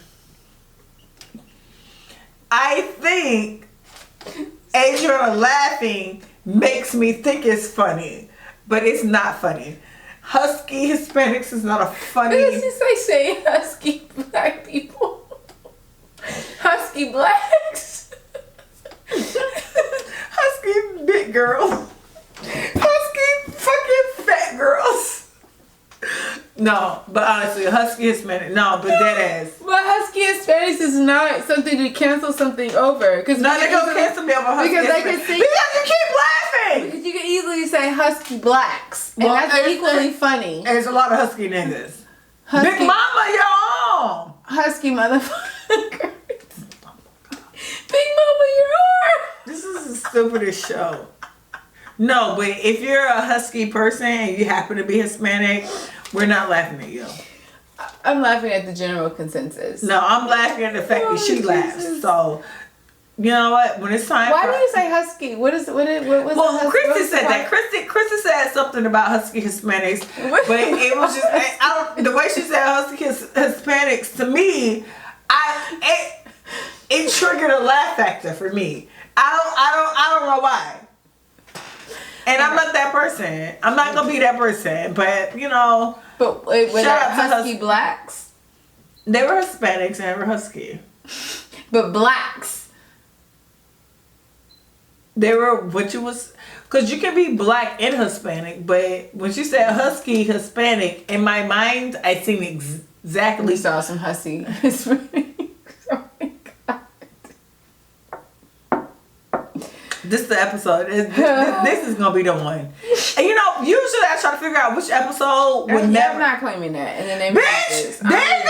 I think Adrianna laughing makes me think it's funny, but it's not funny. Husky Hispanics is not a funny. Because you say husky black people. Husky blacks. Husky big girls. Husky fucking fat girls. No, but honestly, husky Hispanic. No, but dead ass. But husky Hispanics is not something to cancel something over. Because No, they gonna cancel me over husky because Hispanic. Because you keep laughing. Because you can easily say husky blacks, and that's equally funny. And there's a lot of husky niggas. Husky, Big Mama, you're on. husky motherfucker. Big Mama, you're on. This is the stupidest show. No, but if you're a husky person and you happen to be Hispanic, we're not laughing at you. I'm laughing at the general consensus. No, I'm laughing at the fact that she laughs. So, you know what? When it's time Why do you say husky? What was Well, Christy said that. Christy said something about husky Hispanics, but it was just the way she said husky Hispanics to me, it triggered a laugh factor for me. I don't know why. And I'm not that person. I'm not gonna be that person. But you know. But wait, were there husky blacks? They were Hispanics and they were husky. But blacks. They were what you was, because you can be black and Hispanic, but when she said husky Hispanic, in my mind, I seen exactly. We saw some husky Hispanics. Oh my God. This is the episode. This is gonna be the one. And you know, usually I try to figure out which episode would never. I'm not claiming that. And then they Bitch, they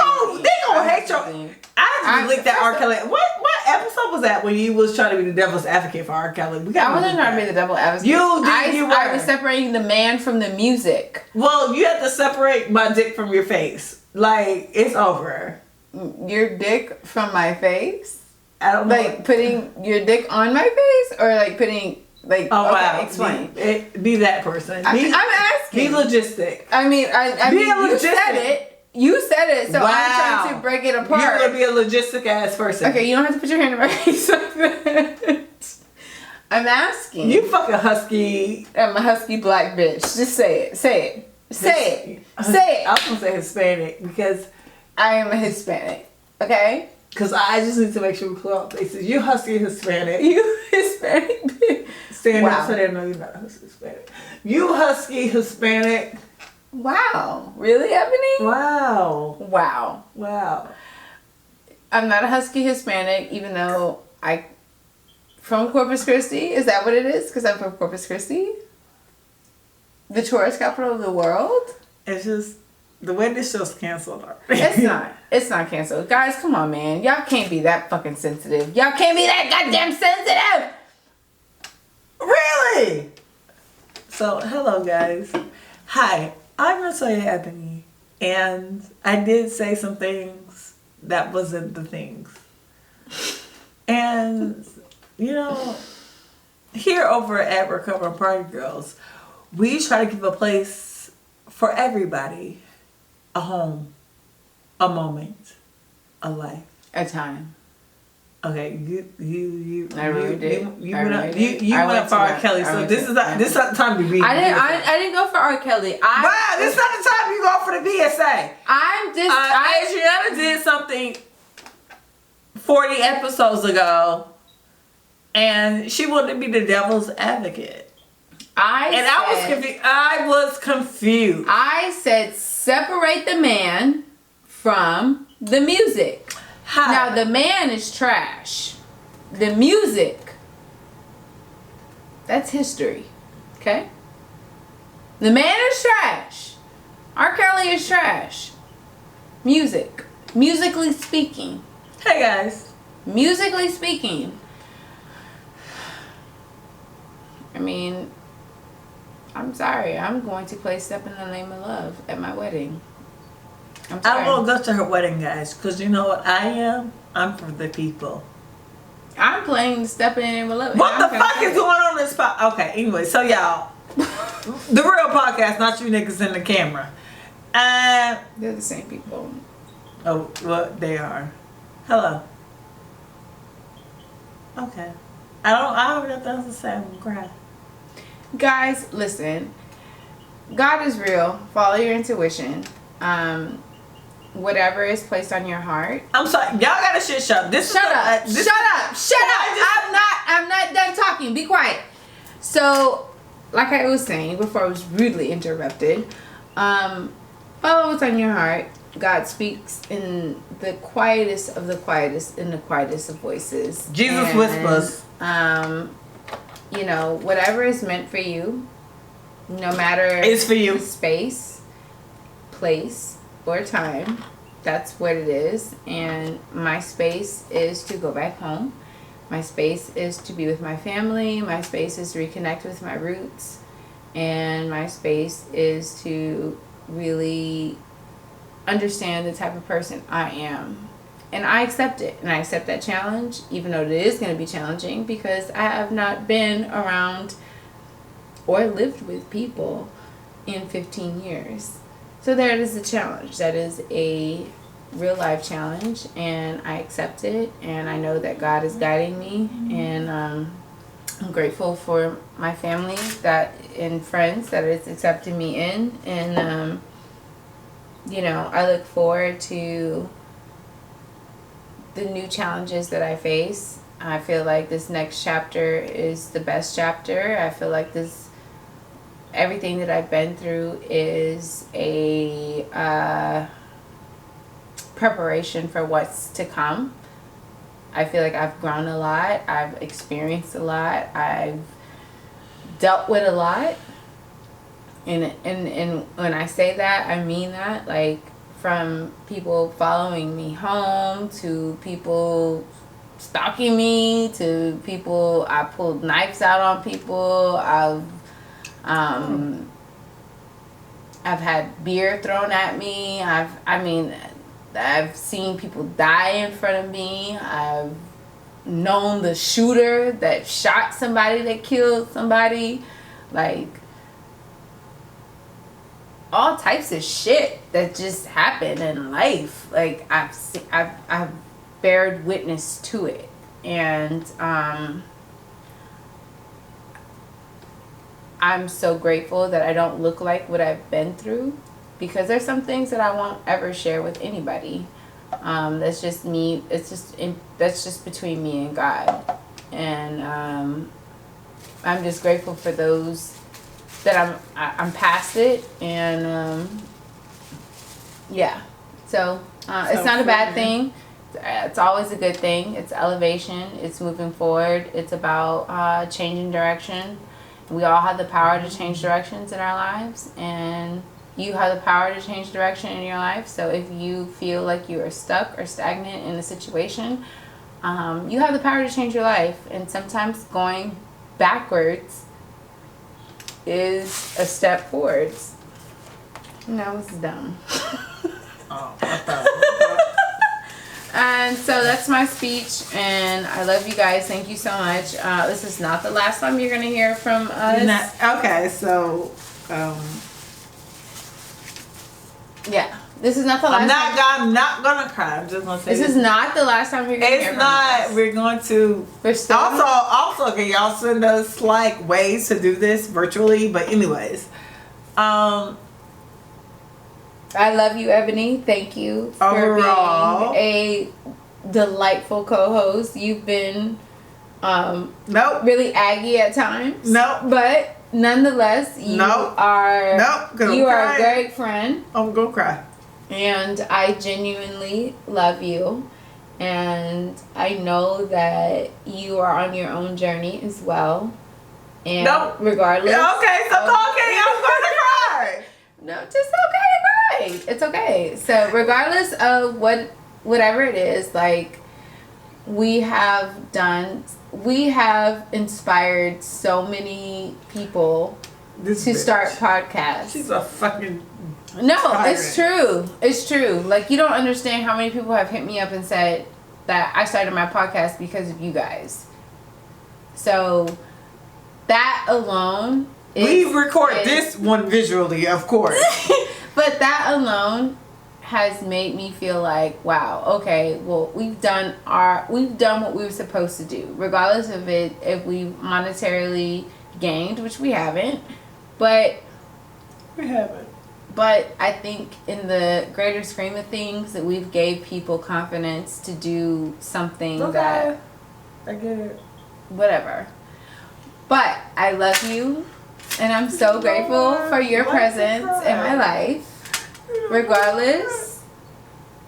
gonna hate your. I just linked that R. Kelly. What episode was that when you was trying to be the devil's advocate for R. Kelly? I wasn't trying to be the devil advocate. You were. I was separating the man from the music. Well, you have to separate my dick from your face. Like, it's over. Your dick from my face? I don't know. Like putting your dick on my face, or like putting like. Oh, okay, wow! Explain. Be that person. I'm asking. Be logistic. I mean, you said it. You said it, so I'm trying to break it apart. You're gonna be a logistic ass person. Okay, you don't have to put your hand in my face like that. I'm asking. You fucking husky. I'm a husky black bitch. Just say it. Say it. Say it. Say it. I was gonna say Hispanic because I am a Hispanic. Okay. Because I just need to make sure we pull out faces. You husky Hispanic. You Hispanic bitch. Stand up so they know you're not a husky Hispanic. You husky Hispanic. Wow. Really, Ebony? Wow. Wow. Wow. I'm not a husky Hispanic, even though from Corpus Christi. Is that what it is? Because I'm from Corpus Christi? The tourist capital of the world? It's just the way this show's canceled. It's not. It's not canceled. Guys, come on, man. Y'all can't be that fucking sensitive. Y'all can't be that goddamn sensitive! Really? So, hello, guys. Hi. I'm Natoya Ebony, and I did say some things that wasn't the things. And, you know, here over at Recover Party Girls, we try to give a place for everybody, a home, a moment, a life, a time. Okay, you I really did. You went up for R. Kelly, so this is not the time to be. I didn't go for R. Kelly. Wow, this is not the time you go for the BSA. I'm just Adrianna did something 40 episodes ago, and she wanted to be the devil's advocate. I was confused. I said separate the man from the music. How? Now the man is trash. The music, that's history. Okay? The man is trash. R. Kelly is trash. Music. Musically speaking. Hey guys. Musically speaking. I mean, I'm sorry. I'm going to play Step in the Name of Love at my wedding. I won't go to her wedding, guys, because you know what I am? I'm for the people. I'm playing Step in the Name of Love. What the fuck is going on in this spot? Okay, anyway, so y'all, the real podcast, not you niggas in the camera. They're the same people. Oh, well, they are. Hello. Okay. I don't have nothing else to say. I'm gonna cry. Guys, listen. God is real. Follow your intuition. Whatever is placed on your heart. I'm sorry. Y'all got a shit show. Shut up. I'm not done talking. Be quiet. So, like I was saying before I was rudely interrupted, follow what's on your heart. God speaks in the quietest of the quietest, in the quietest of voices. Jesus whispers. You know, whatever is meant for you, no matter it's for you. Space, place, or time, that's what it is. And my space is to go back home. My space is to be with my family. My space is to reconnect with my roots. And my space is to really understand the type of person I am. And I accept it. And I accept that challenge, even though it is going to be challenging, because I have not been around or lived with people in 15 years. So there it is, a challenge. That is a real life challenge, and I accept it, and I know that God is guiding me, and I'm grateful for my family and friends that is accepting me in, and you know, I look forward to the new challenges that I face. I feel like this next chapter is the best chapter. I feel like everything that I've been through is a preparation for what's to come. I feel like I've grown a lot. I've experienced a lot. I've dealt with a lot. And when I say that, I mean that. Like, from people following me home, to people stalking me, to people, I pulled knives out on people. I've had beer thrown at me. I've seen people die in front of me. I've known the shooter that shot somebody, that killed somebody. Like, all types of shit that just happened in life. Like, I've bared witness to it. And I'm so grateful that I don't look like what I've been through, because there's some things that I won't ever share with anybody. That's just me. That's just between me and God. And I'm just grateful for those that I'm past it. And yeah. So it's not a bad thing. It's always a good thing. It's elevation. It's moving forward. It's about changing direction. We all have the power to change directions in our lives, and you have the power to change direction in your life. So if you feel like you are stuck or stagnant in a situation, you have the power to change your life. And sometimes going backwards is a step forwards. No, it's dumb. Oh, I thought. And so that's my speech, and I love you guys. Thank you so much. This is not the last time you're going to hear from us. Okay, so yeah, this is not the last time. I'm not going to cry. I'm just going to say this is not the last time you're going to hear from us. It's not. We're going to. We're still Also, can y'all send us like ways to do this virtually? But anyways, I love you, Ebony. Thank you for being a delightful co-host. You've been Nope. really aggy at times. Nope. But nonetheless, you are you are a great friend. I'm gonna cry. And I genuinely love you. And I know that you are on your own journey as well. And regardless. Okay, so talking, I'm gonna cry. No, just okay to cry. It's okay. So regardless of whatever it is, like we have inspired so many people to start podcasts. She's a fucking No, tyrant. it's true. It's true. Like, you don't understand how many people have hit me up and said that I started my podcast because of you guys. So that alone we record this one visually, of course. But that alone has made me feel like, wow, okay, well, we've done what we were supposed to do, regardless of it if we monetarily gained, which we haven't. But I think in the greater scheme of things that we've gave people confidence to do something that I get it. Whatever. But I love you, and I'm so grateful for your presence in my life. Regardless,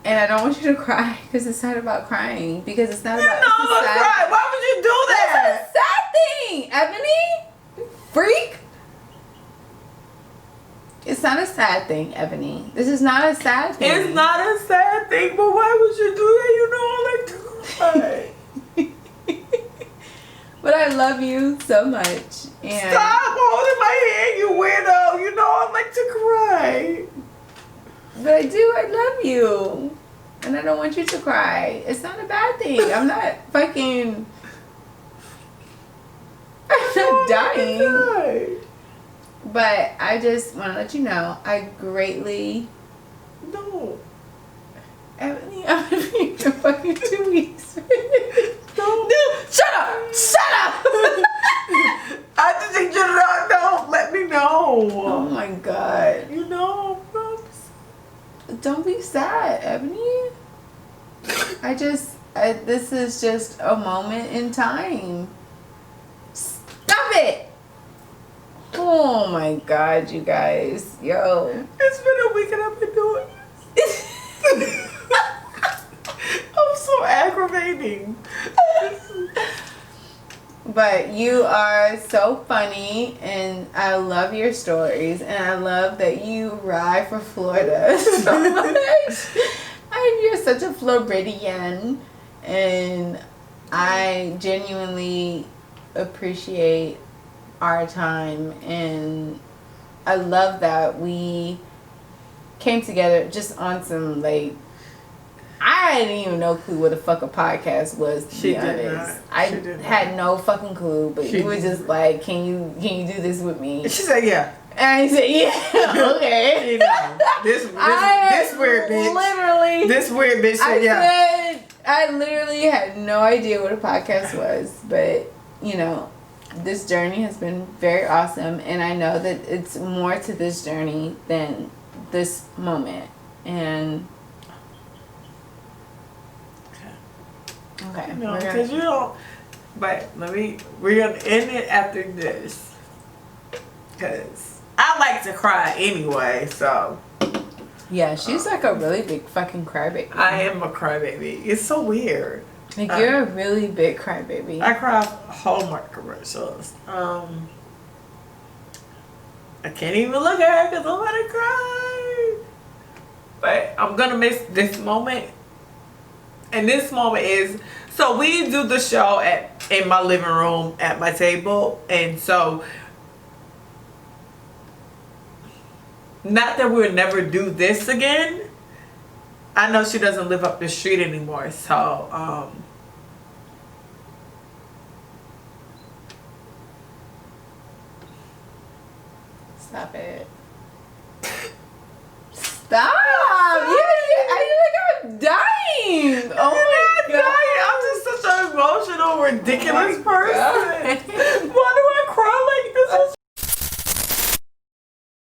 and I don't want you to cry because it's not about crying. Because it's not about. Cry. Why would you do that? It's a sad thing, Ebony. Freak. It's not a sad thing, Ebony. This is not a sad thing. It's not a sad thing, but why would you do that? You know I like to cry. But I love you so much. And stop holding my hand, you weirdo. You know I like to cry. But I do. I love you. And I don't want you to cry. It's not a bad thing. I'm not fucking... I'm not dying. But I just want to let you know, I greatly... No. Emily, I'm going to be in fucking 2 weeks. No. Shut up! Shut up! I just think don't let me know. Oh my God. You know, don't be sad, Ebony. This is just a moment in time. Stop it! Oh my God, you guys. Yo. It's been a week and I've been doing this. I'm so aggravating. But you are so funny, and I love your stories, and I love that you ride for Florida so much. And you're such a Floridian, and I genuinely appreciate our time, and I love that we came together just on some, like, I didn't even know clue what the fuck a podcast was, to be honest. I had no fucking clue, but you were just like, can you do this with me? She said yeah. And I said, yeah, okay. You know, this weird bitch. Literally. This weird bitch said yeah. I literally had no idea what a podcast was, but, you know, this journey has been very awesome, and I know that it's more to this journey than this moment. And okay. No, because you don't. But we're gonna end it after this, because I like to cry anyway. So yeah, she's like a really big fucking crybaby. I am a crybaby. It's so weird. Like, you're a really big crybaby. I cry off Hallmark commercials. I can't even look at her because I'm gonna cry. But I'm gonna miss this moment. And this moment is, so we do the show in my living room at my table, and so not that we'll never do this again. I know she doesn't live up the street anymore, so stop it. Stop! I'm dying. Oh my God. I'm just such an emotional, ridiculous person. Why